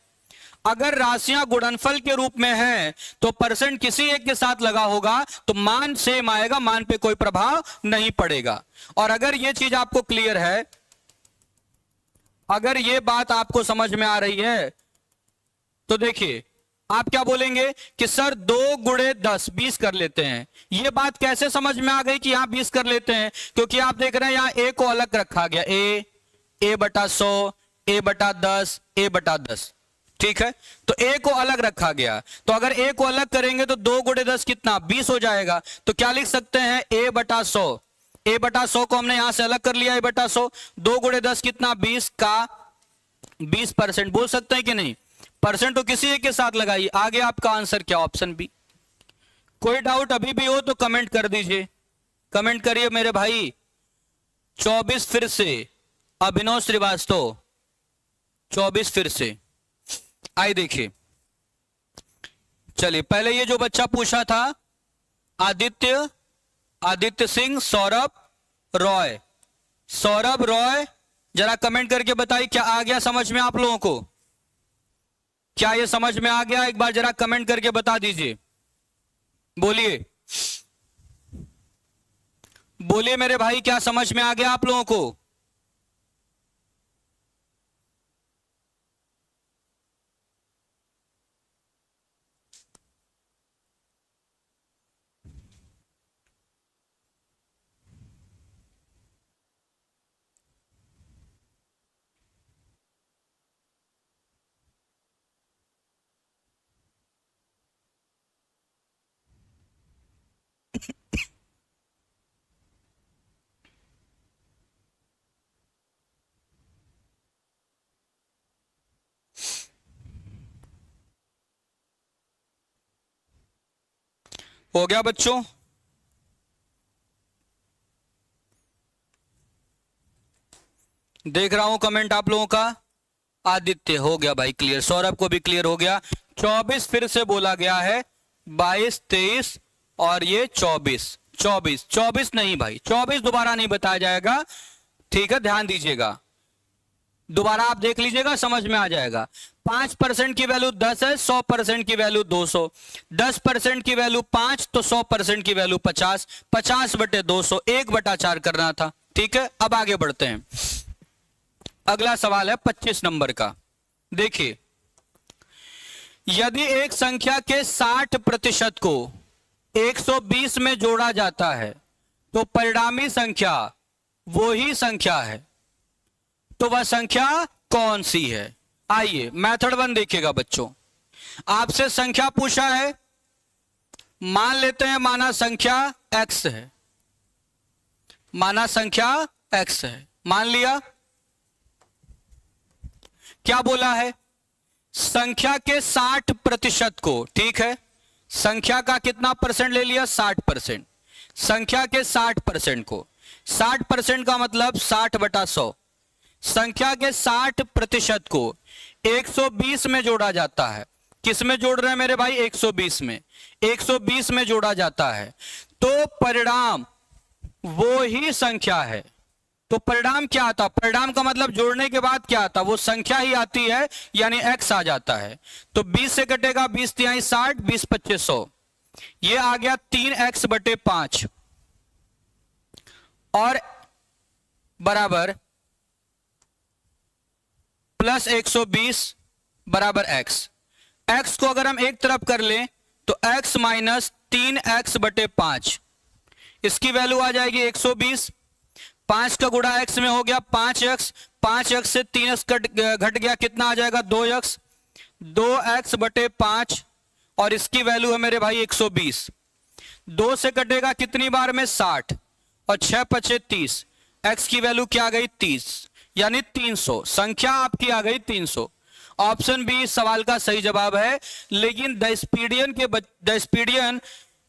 अगर राशियां गुणनफल के रूप में हैं तो परसेंट किसी एक के साथ लगा होगा तो मान सेम आएगा, मान पे कोई प्रभाव नहीं पड़ेगा। और अगर ये चीज आपको क्लियर है, अगर ये बात आपको समझ में आ रही है तो देखिए आप क्या बोलेंगे कि सर 2 गुणे 10 20 कर लेते हैं। ये बात कैसे समझ में आ गई कि यहां 20 कर लेते हैं? क्योंकि आप देख रहे हैं यहां A को अलग रखा गया, A/100, A/10, A/10। ठीक है, तो A को अलग रखा गया, तो अगर A को अलग करेंगे तो 2 गुणे 10 कितना? 20 हो जाएगा। तो क्या लिख सकते हैं? A/100। A/100 को हमने यहां से अलग कर लिया, A/100। 2 गुणे 10 कितना? 20 का 20% बोल सकते हैं कि नहीं? परसेंट तो किसी एक के साथ लगाइए। आगे आपका आंसर क्या? Option B. कोई डाउट अभी भी हो तो कमेंट कर दीजिए, कमेंट करिए मेरे भाई। 24 फिर से अभिनव श्रीवास्तव, 24 फिर से। आइए देखिए, चलिए पहले ये जो बच्चा पूछा था आदित्य सिंह सौरभ रॉय, जरा कमेंट करके बताइए क्या आ गया समझ में आप लोगों को? क्या ये समझ में आ गया? एक बार जरा कमेंट करके बता दीजिए। बोलिए बोलिए मेरे भाई, क्या समझ में आ गया आप लोगों को? हो गया बच्चों? देख रहा हूं कमेंट आप लोगों का। आदित्य हो गया भाई क्लियर, सौरभ को भी क्लियर हो गया। 24 फिर से बोला गया है, 22 23 और ये 24 नहीं भाई, 24 दोबारा नहीं बताया जाएगा, ठीक है, ध्यान दीजिएगा। दोबारा आप देख लीजिएगा, समझ में आ जाएगा। 5% की वैल्यू 10 है, 100% की वैल्यू 200, 10% की वैल्यू 5 तो 100% की वैल्यू 50, 50/200 1/4 करना था। ठीक है, अब आगे बढ़ते हैं। अगला सवाल है 25 नंबर का। देखिए, यदि एक संख्या के 60% को 120 में जोड़ा जाता है तो परिणामी संख्या वो ही संख्या है, तो वह संख्या कौन सी है? आइए मेथड 1 देखिएगा बच्चों। आपसे संख्या पूछा है, मान लेते हैं माना संख्या x है, माना संख्या x है, मान लिया। क्या बोला है? संख्या के 60% को, ठीक है, संख्या का कितना परसेंट ले लिया? 60%। संख्या के 60% को, 60% का मतलब 60/100। संख्या के 60% को 120 में जोड़ा जाता है। किस में जोड़ रहे हैं मेरे भाई? 120 में। 120 में जोड़ा जाता है तो परिणाम वो ही संख्या है। तो परिणाम क्या आता? परिणाम का मतलब जोड़ने के बाद क्या आता? वो संख्या ही आती है, यानी x आ जाता है। तो 20 से कटेगा 20 तिहाई 60, 20 25 100, ये आ गया 3x/5 और बराबर प्लस 120 बराबर x। x को अगर हम एक तरफ कर लें तो x माइनस 3x/5, इसकी वैल्यू आ जाएगी 120। 5 का गुणा x में हो गया 5x, 5x से 3x घट गया, कितना आ जाएगा? 2x, 2x/5 और इसकी वैल्यू है मेरे भाई 120। 2 से कटेगा कितनी बार में? 60 और 6 5 30, x की वैल्यू क्या आ गई? 30, यानी 300। संख्या आपकी आ गई 300। ऑप्शन बी इस सवाल का सही जवाब है। लेकिन द स्पीडियन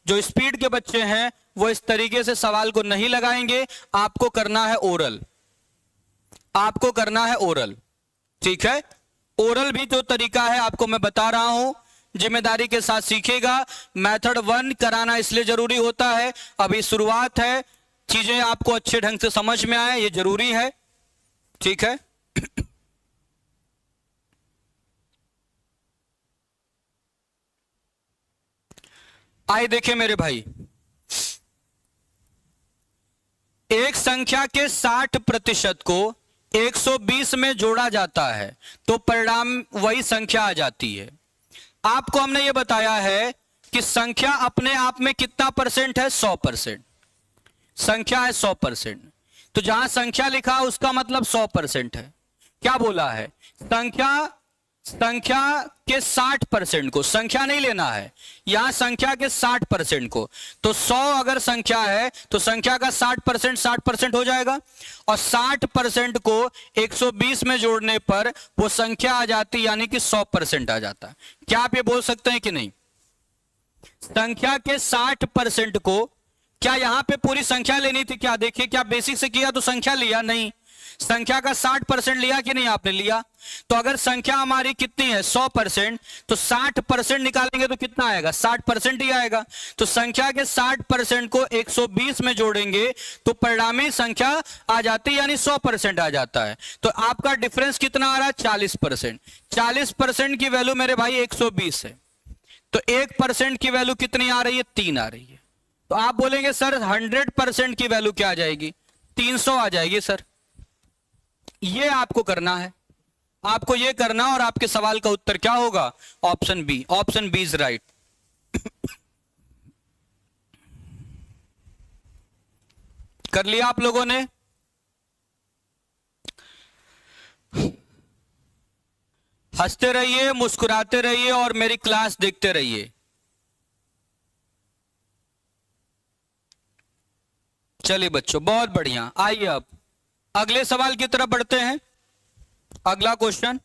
जो स्पीड के बच्चे हैं वो इस तरीके से सवाल को नहीं लगाएंगे, आपको करना है ओरल, आपको करना है ओरल, ठीक है। ओरल भी जो तरीका है आपको मैं बता रहा हूं, जिम्मेदारी के साथ सीखेगा। मेथड 1 कराना इसलिए जरूरी होता है, अभी शुरुआत है, चीजें आपको अच्छे ढंग से समझ में आए, ये जरूरी है, ठीक है। आइए देखें मेरे भाई, एक संख्या के 60% को 120 में जोड़ा जाता है तो परिणाम वही संख्या आ जाती है। आपको हमने यह बताया है कि संख्या अपने आप में कितना परसेंट है? 100%। संख्या है 100%, तो जहां संख्या लिखा उसका मतलब 100% है। क्या बोला है? संख्या के 60% को, संख्या नहीं लेना है यहां, संख्या के 60% को, तो 100 अगर संख्या है तो संख्या का 60% 60% हो जाएगा, और 60% को 120 में जोड़ने पर वो संख्या आ जाती, यानी कि 100% आ जाता है। क्या आप ये बोल सकते हैं कि नहीं? संख्या के 60% को क्या यहां पे पूरी संख्या लेनी थी? क्या देखिए, क्या बेसिक से किया तो संख्या लिया? नहीं। संख्या का 60% लिया कि नहीं आपने? लिया। तो अगर संख्या हमारी कितनी है 100%, तो 60% निकालेंगे तो कितना आएगा? 60% ही आएगा। तो संख्या के 60% को 120 में जोड़ेंगे तो परिणामी संख्या आ जाती है, यानी 100% आ जाता है। तो आपका डिफरेंस कितना आ रहा है? 40%। 40% की वैल्यू मेरे भाई 120 है, तो 1% की वैल्यू कितनी आ रही है? 3 आ रही है। तो आप बोलेंगे सर 100% की वैल्यू क्या आ जाएगी? 300 आ जाएगी सर। ये आपको करना है, आपको ये करना, और आपके सवाल का उत्तर क्या होगा? Option B. Option B is right. कर लिया आप लोगों ने? हंसते रहिए, मुस्कुराते रहिए और मेरी क्लास देखते रहिए। चलिए बच्चों, बहुत बढ़िया। आइए अब अगले सवाल की तरफ बढ़ते हैं। अगला क्वेश्चन,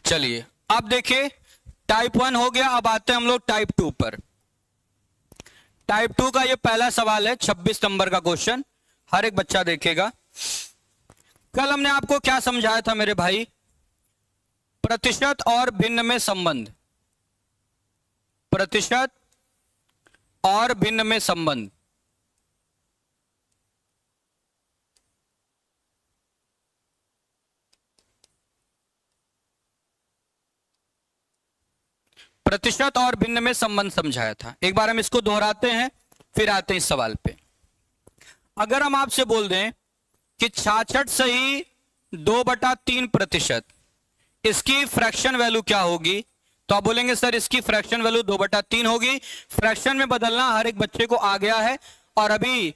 चलिए अब देखिए, टाइप 1 हो गया। अब आते हैं हम लोग टाइप 2 पर। टाइप 2 का ये पहला सवाल है, 26 नंबर का क्वेश्चन। हर एक बच्चा देखेगा। कल हमने आपको क्या समझाया था मेरे भाई? प्रतिशत और भिन्न में संबंध। प्रतिशत और भिन्न में संबंध। प्रतिशत और भिन्न में संबंध समझाया था। एक बार हम इसको दोहराते हैं, फिर आते हैं इस सवाल पे। अगर हम आपसे बोल दें कि 66 सही 2/3%, इसकी फ्रैक्शन वैल्यू क्या होगी? तो आप बोलेंगे सर इसकी फ्रैक्शन वैल्यू 2/3 होगी। फ्रैक्शन में बदलना हर एक बच्चे को आ गया है, और अभी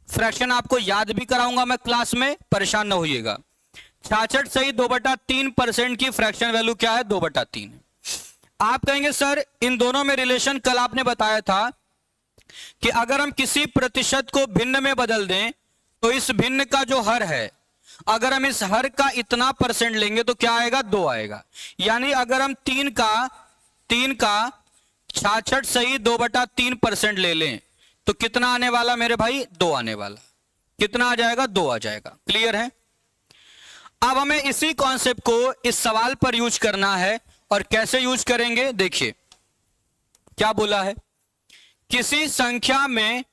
फ्रैक्शन आपको याद भी कराऊंगा मैं क्लास में, परेशान ना होइएगा। 66 सही 2/3% की फ्रैक्शन वैल्यू क्या है? 2/3 है। आप कहेंगे सर इन दोनों में रिलेशन कल आपने बताया था कि अगर हम किसी प्रतिशत को भिन्न में बदल दें तो इस भिन्न का जो हर है, अगर हम इस हर का इतना % लेंगे तो क्या आएगा? 2 आएगा। यानी अगर हम 3 का 66 सही 2/3% ले लें तो कितना आने वाला मेरे भाई? 2 आने वाला। कितना आ जाएगा? 2 आ जाएगा। क्लियर है? अब हमें इसी कॉन्सेप्ट को इस सवाल पर यूज करना है, और कैसे यूज करेंगे देखिए। क्या बोला है? किसी संख्या में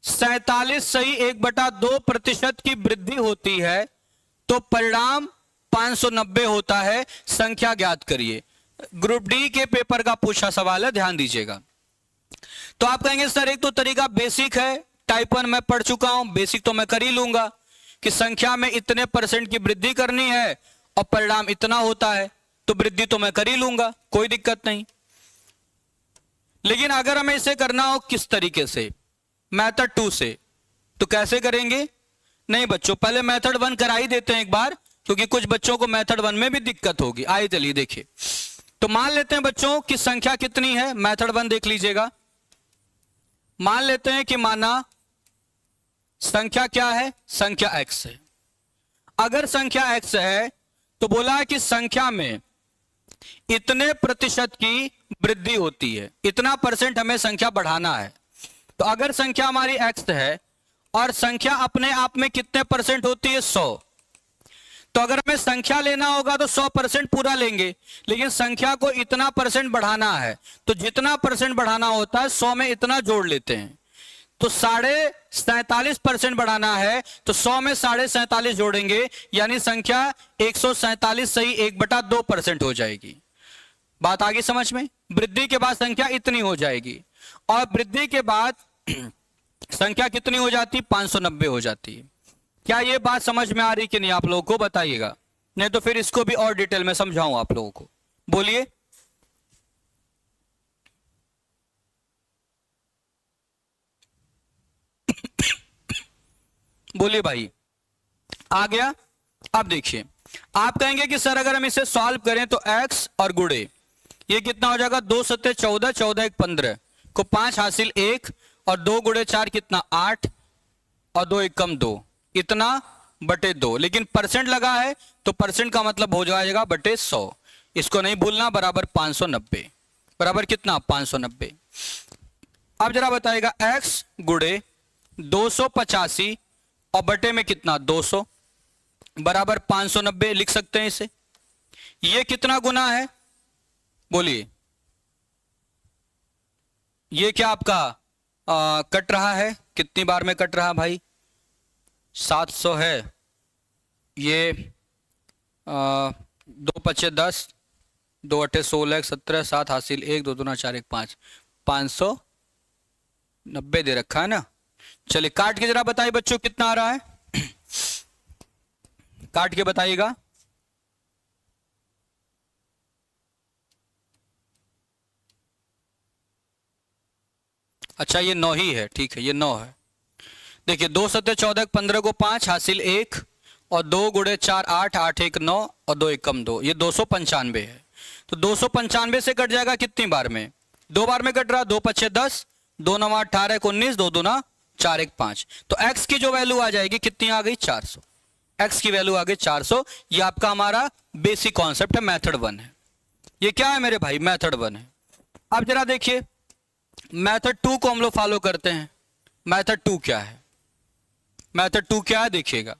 47 सही 1/2% की वृद्धि होती है तो परिणाम 590 होता है। संख्या ज्ञात करिए। ग्रुप डी के पेपर का पूछा सवाल है, ध्यान दीजिएगा। तो आप कहेंगे सर एक तो तरीका बेसिक है, टाइप 1 मैं पढ़ चुका हूं, बेसिक तो मैं कर ही लूंगा कि संख्या में इतने % की वृद्धि करनी है और परिणाम इतना होता है, तो वृद्धि तो मैं कर ही लूंगा, कोई दिक्कत नहीं। लेकिन अगर हमें इसे करना हो किस तरीके से? मेथड 2 से, तो कैसे करेंगे? नहीं बच्चों, पहले मेथड 1 करा ही देते हैं एक बार, क्योंकि कुछ बच्चों को मेथड 1 में भी दिक्कत होगी। आइए चलिए देखिए। तो मान लेते हैं बच्चों कि संख्या कितनी है। मेथड 1 देख लीजिएगा। मान लेते हैं कि माना संख्या क्या है? संख्या x है। अगर संख्या x है तो बोला है कि संख्या में इतने % की वृद्धि होती है, इतना % हमें संख्या बढ़ाना है। तो अगर संख्या हमारी x है और संख्या अपने आप में कितने % होती है? 100। तो अगर हमें संख्या लेना होगा तो 100% पूरा लेंगे, लेकिन संख्या को इतना % बढ़ाना है, तो जितना % बढ़ाना होता है 100 में इतना जोड़ लेते हैं। तो 47.5% बढ़ाना है तो 100 में 47.5 जोड़ेंगे, यानी संख्या 147 सही 1/2% हो जाएगी। बात आगे समझ में? वृद्धि के बाद संख्या इतनी हो जाएगी, और वृद्धि के बाद संख्या कितनी हो जाती? 590 हो जाती है। क्या ये बात समझ में आ रही कि नहीं आप लोगों को? बताइएगा, नहीं तो फिर इसको भी और डिटेल में समझाऊं आप लोगों को। बोलिए। बोलिए भाई, आ गया। अब देखिए, आप कहेंगे कि सर अगर हम इसे सॉल्व करें तो x और गुणे ये कितना हो जाएगा, 2 सत्ते 14, 14 एक 15 को 5 हासिल 1 और 2 गुणे 4 कितना 8 और 2 एक कम 2, इतना बटे 2। लेकिन परसेंट लगा है तो परसेंट का मतलब हो जाएगा बटे 100, इसको नहीं भूलना, बराबर 590, बराबर कितना 590। अब जरा बताइएगा x गुणे 285 और बटे में कितना 200 बराबर 590, लिख सकते हैं इसे। ये कितना गुना है बोलिए, ये क्या आपका कट रहा है, कितनी बार में कट रहा भाई, 700 है। ये 2 पच्चे 10, 2 अट्ठे 16, 17, 7 हासिल 1, 2 दूना 4 1 5, 590 दे रखा है ना। चलिए काट के जरा बताइए बच्चों कितना आ रहा है, काट के बताइएगा। अच्छा ये 9 ही है, ठीक है ये 9 है। देखिए 2 सत्ते 14, 15 को 5 हासिल 1 और 2 गुणे 4 8, 8 एक 9 और 2 एक कम 2, ये 295 है। तो 295 से कट जाएगा कितनी बार में, 2 बार में कट रहा, 2 पच्चे 10, 2 9 18 19, 2 दूना 4 1 5। तो x की जो वैल्यू आ जाएगी कितनी आ गई 400, x की वैल्यू आ गई 400। ये आपका हमारा बेसिक कॉन्सेप्ट है, मेथड 1 है। ये क्या है मेरे भाई, मेथड 1 है। अब जरा देखिए मेथड 2 को हम लोग फॉलो करते हैं। मेथड 2 क्या है, मेथड 2 क्या है देखिएगा।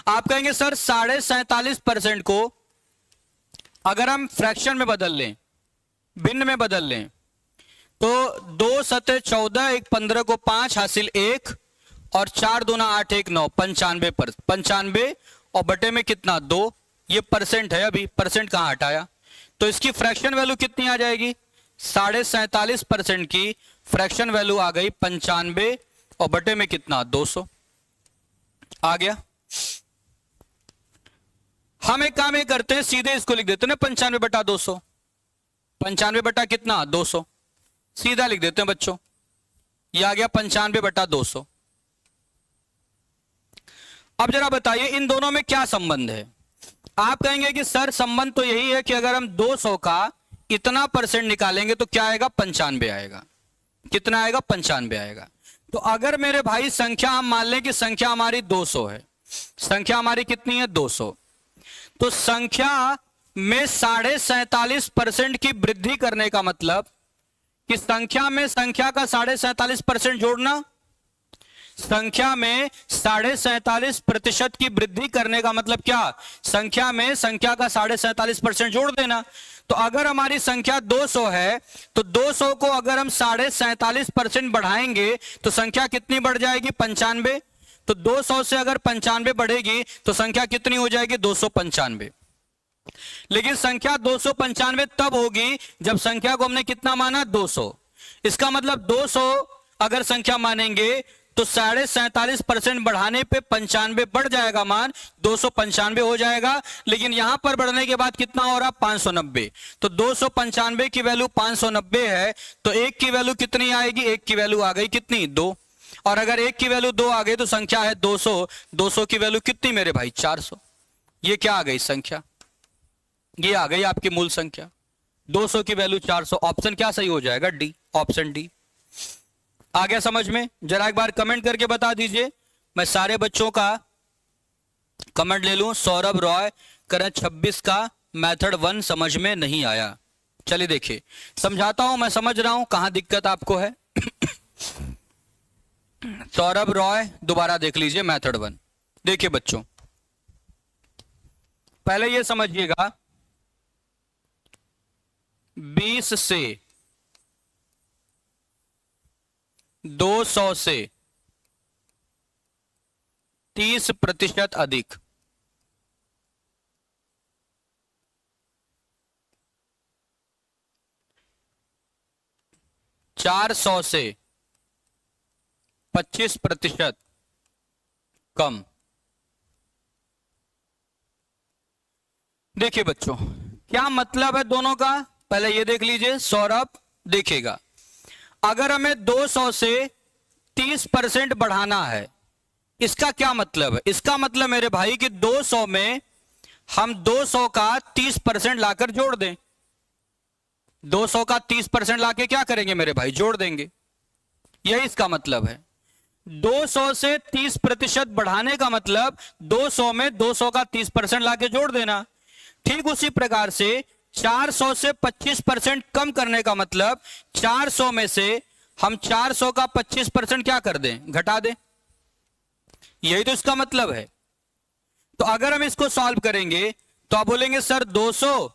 आप कहेंगे सर 47.5% को अगर हम फ्रैक्शन में बदल लें, भिन्न में बदल लें, तो 2 सत्ते 14, 1 15 को 5 हासिल 1 और 4 दूना 8 1 9, 95 और बटे में कितना 2, ये परसेंट है, अभी परसेंट कहां हटाया, तो इसकी फ्रैक्शन वैल्यू कितनी आ जाएगी, 47.5% की फ्रैक्शन वैल्यू आ गई 95 और बटे में कितना 200 आ गया। हम एक काम ये करते हैं, सीधे इसको लिख देते हैं ना 95 बटा 200, 95 बटा कितना 200, सीधा लिख देते हैं बच्चों, ये आ गया 95 बटा 200। अब जरा बताइए इन दोनों में क्या संबंध है। आप कहेंगे कि सर संबंध तो यही है कि अगर हम 200 का इतना परसेंट निकालेंगे तो क्या आएगा 95 आएगा, कितना आएगा 95 आएगा। तो अगर मेरे भाई संख्या हम मान लें कि संख्या हमारी 200 है, संख्या हमारी कितनी है 200, तो संख्या में 47.5% की वृद्धि करने का मतलब कि संख्या में संख्या का 47.5% जोड़ना, संख्या में 47.5% की वृद्धि करने का मतलब क्या, संख्या में संख्या का 47.5% जोड़ देना। तो अगर हमारी संख्या 200 है तो 200 को अगर हम 47.5% बढ़ाएंगे तो संख्या कितनी बढ़ जाएगी 95। तो 200 से अगर 95 बढ़ेगी तो संख्या कितनी हो जाएगी 295। लेकिन संख्या 295 तब होगी जब संख्या को हमने कितना माना 200। इसका मतलब 200 अगर संख्या मानेंगे तो 47.5% बढ़ाने पे 95 बढ़ जाएगा, मान 295 हो जाएगा। लेकिन यहां पर बढ़ने के बाद कितना हो रहा 590। तो 295 की वैल्यू 590 है तो 1 की वैल्यू कितनी आएगी, 1 की वैल्यू आ गई कितनी 2। और अगर 1 की वैल्यू 2 आ गई तो संख्या है 200, 200 की वैल्यू कितनी मेरे भाई 400। ये क्या आ गई संख्या, ये आ गई आपकी मूल संख्या 200 की वैल्यू 400। ऑप्शन क्या सही हो जाएगा डी, ऑप्शन डी। आ गया समझ में, जरा एक बार कमेंट करके बता दीजिए, मैं सारे बच्चों का कमेंट ले लूं। सौरभ रॉय करें 26 का मेथड 1 समझ में नहीं आया। चलिए देखिए समझाता हूं, मैं समझ रहा हूं कहां दिक्कत आपको है। सौरभ रॉय दोबारा देख लीजिए मेथड 1। देखिए बच्चों पहले ये समझिएगा 20 से 200 से 30% अधिक, चार 100 से 25% कम। देखिए बच्चों क्या मतलब है दोनों का, पहले ये देख लीजिए। सौरभ देखिएगा अगर हमें 200 से 30% बढ़ाना है इसका क्या मतलब है? इसका मतलब मेरे भाई कि 200 में हम 200 का 30% लाकर जोड़ दें। 200 का 30% लाके क्या करेंगे मेरे भाई? जोड़ देंगे। यही इसका मतलब है। 200 से 30% बढ़ाने का मतलब 200 में 200 का 30% लाके जोड़ देना। ठीक उसी प्रकार से 400 से 25% कम करने का मतलब 400 में से हम 400 का 25% क्या कर दें? घटा दें। यही तो इसका मतलब है। तो अगर हम इसको सॉल्व करेंगे तो आप बोलेंगे सर 200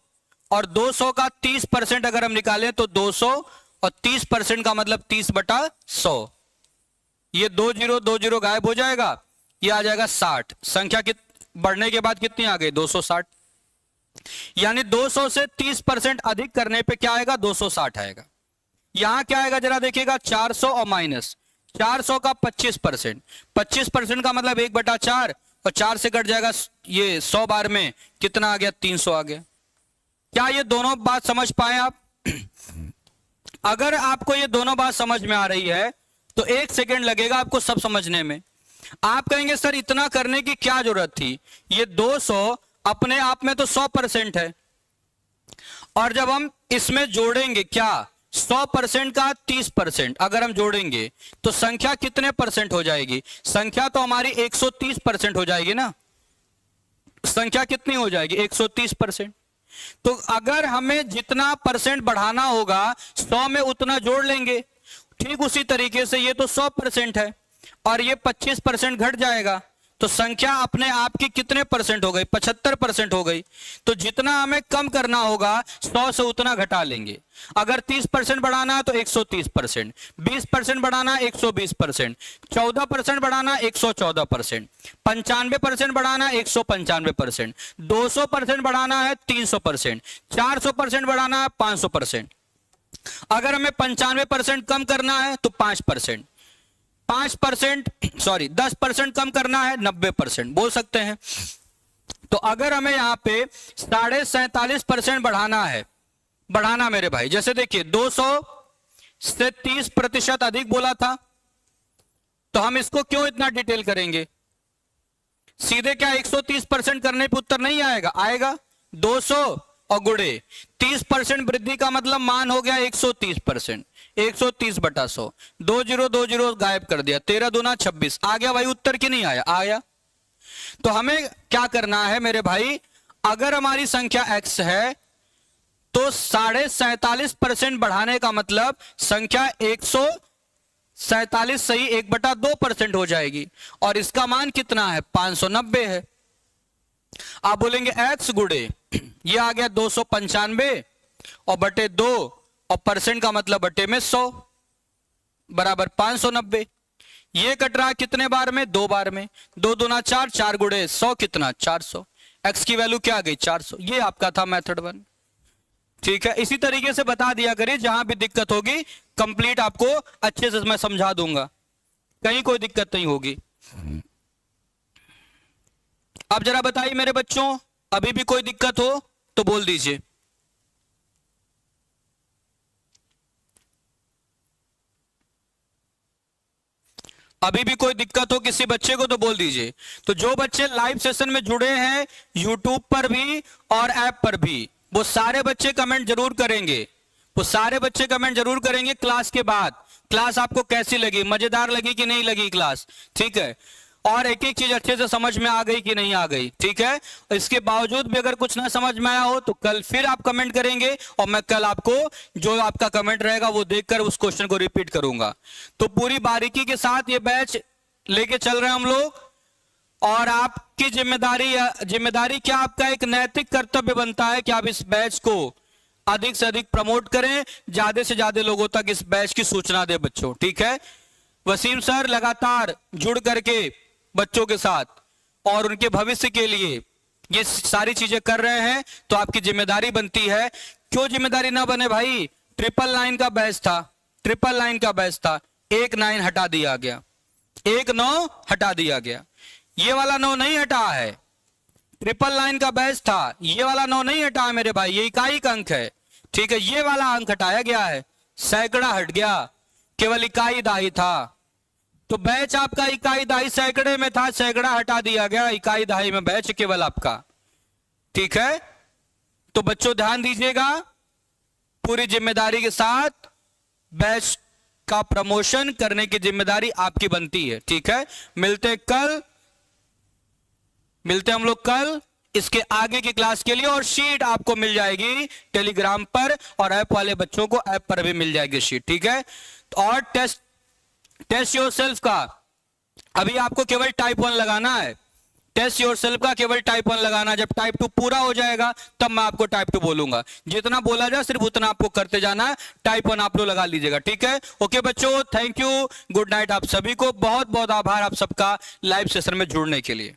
और 200 का 30% अगर हम निकालें तो 200 और 30% का मतलब 30/100। ये 20 गायब हो जाएगा, ये आ जाएगा 60। संख्या बढ़ने के बाद कितनी आ गई? 260। यानी 200 से 30% अधिक करने पे क्या आएगा? 260 आएगा। यहां क्या आएगा जरा देखिएगा, 400 और माइनस 400 का 25%। 25% का मतलब 1/4 और 4 से कट जाएगा ये 100 बार में कितना आ गया? 300 आ गया। क्या ये दोनों बात समझ पाए आप? अगर आपको ये दोनों बात समझ में आ रही है तो 1 सेकेंड लगेगा आपको सब समझने में। आप कहेंगे सर इतना करने की क्या जरूरत थी? ये 200 अपने आप में तो 100% है, और जब हम इसमें जोड़ेंगे क्या 100% का 30% अगर हम जोड़ेंगे तो संख्या कितने परसेंट हो जाएगी? संख्या तो हमारी 130% हो जाएगी ना। संख्या कितनी हो जाएगी? 130%। तो अगर हमें जितना परसेंट बढ़ाना होगा 100 में उतना जोड़ लेंगे। ठीक उसी तरीके से ये तो 100% है और ये 25% घट जाएगा तो संख्या अपने आप की कितने परसेंट हो गई? 75% हो गई। तो जितना हमें कम करना होगा 100 से उतना घटा लेंगे। अगर 30% बढ़ाना है तो 130%, 20% बढ़ाना 120%, 14% बढ़ाना 114%, 95% बढ़ाना 195%, 200% बढ़ाना है 300%, 400% बढ़ाना है 500%। अगर हमें 95% कम करना है तो 5%, 10% कम करना है 90% बोल सकते हैं। तो अगर हमें यहां पे 47.5% बढ़ाना मेरे भाई, जैसे देखिए 200 से 30% अधिक बोला था, तो हम इसको क्यों इतना डिटेल करेंगे? सीधे क्या 130% करने पे उत्तर नहीं आएगा? आएगा। 200 और गुणे 30% वृद्धि का मतलब मान हो गया 130%। 130/100, 20 गायब कर दिया, 13 दूना 26 आ गया भाई उत्तर की नहीं आया? आया। तो हमें क्या करना है मेरे भाई? अगर हमारी संख्या x है तो 47.5% बढ़ाने का मतलब संख्या 147 सही 1/2% हो जाएगी और इसका मान कितना है? 590 है। आप बोलेंगे x गुणे ये आ गया 295 और बटे 2 और परसेंट का मतलब बटे में 100 बराबर 590। ये कट रहा है कितने बार में? 2 बार में। 2 दूना 4, 4 गुणे 100 कितना? 400। x की वैल्यू क्या आ गई? 400। ये आपका था मेथड 1। ठीक है, इसी तरीके से बता दिया करिए, जहां भी दिक्कत होगी कंप्लीट आपको अच्छे से मैं समझा दूंगा, कहीं कोई दिक्कत नहीं होगी। अब जरा बताइए मेरे बच्चों, अभी भी कोई दिक्कत हो तो बोल दीजिए। अभी भी कोई दिक्कत हो किसी बच्चे को तो बोल दीजिए। तो जो बच्चे लाइव सेशन में जुड़े हैं यूट्यूब पर भी और ऐप पर भी, वो सारे बच्चे कमेंट जरूर करेंगे। वो सारे बच्चे कमेंट जरूर करेंगे क्लास के बाद, क्लास आपको कैसी लगी, मजेदार लगी कि नहीं लगी क्लास, ठीक है, और एक एक चीज अच्छे से समझ में आ गई कि नहीं आ गई, ठीक है। इसके बावजूद भी अगर कुछ ना समझ में आया हो तो कल फिर आप कमेंट करेंगे और मैं कल आपको जो आपका कमेंट रहेगा वो देखकर उस क्वेश्चन को रिपीट करूंगा। तो पूरी बारीकी के साथ ये बैच लेके चल रहे हैं हम लोग, और आपकी जिम्मेदारी क्या, आपका एक नैतिक कर्तव्य बनता है कि आप इस बैच को अधिक से अधिक प्रमोट करें, ज्यादा से ज्यादा लोगों तक इस बैच की सूचना दे बच्चों, ठीक है। वसीम सर लगातार जुड़ करके बच्चों के साथ और उनके भविष्य के लिए ये सारी चीजें कर रहे हैं, तो आपकी जिम्मेदारी बनती है। क्यों जिम्मेदारी ना बने भाई? 999 का बैच था, 999 का बैच था, 19 हटा दिया गया, 19 हटा दिया गया, ये वाला 9 नहीं हटा है। 999 का बैच था, ये वाला 9 नहीं हटा है मेरे भाई, ये इकाई का अंक है, ठीक है। ये वाला अंक हटाया गया है, सैकड़ा हट गया, केवल इकाई दाही था। तो बैच आपका इकाई दहाई सैकड़े में था, सैकड़ा हटा दिया गया, इकाई दहाई में बैच केवल आपका। ठीक है, तो बच्चों ध्यान दीजिएगा, पूरी जिम्मेदारी के साथ बैच का प्रमोशन करने की जिम्मेदारी आपकी बनती है। ठीक है, मिलते हम लोग कल इसके आगे की क्लास के लिए, और शीट आपको मिल जाएगी टेलीग्राम पर, और ऐप वाले बच्चों को ऐप पर भी मिल जाएगी शीट। ठीक है, और टेस्ट योरसेल्फ का अभी आपको केवल टाइप 1 लगाना है। टेस्ट योरसेल्फ का केवल टाइप 1 लगाना, जब टाइप 2 पूरा हो जाएगा तब मैं आपको टाइप 2 बोलूंगा। जितना बोला जाए सिर्फ उतना आपको करते जाना है, टाइप 1 आप लोग लगा लीजिएगा। ठीक है, ओके बच्चों, थैंक यू, गुड नाइट आप सभी को, बहुत बहुत आभार आप सबका लाइव सेशन में जुड़ने के लिए।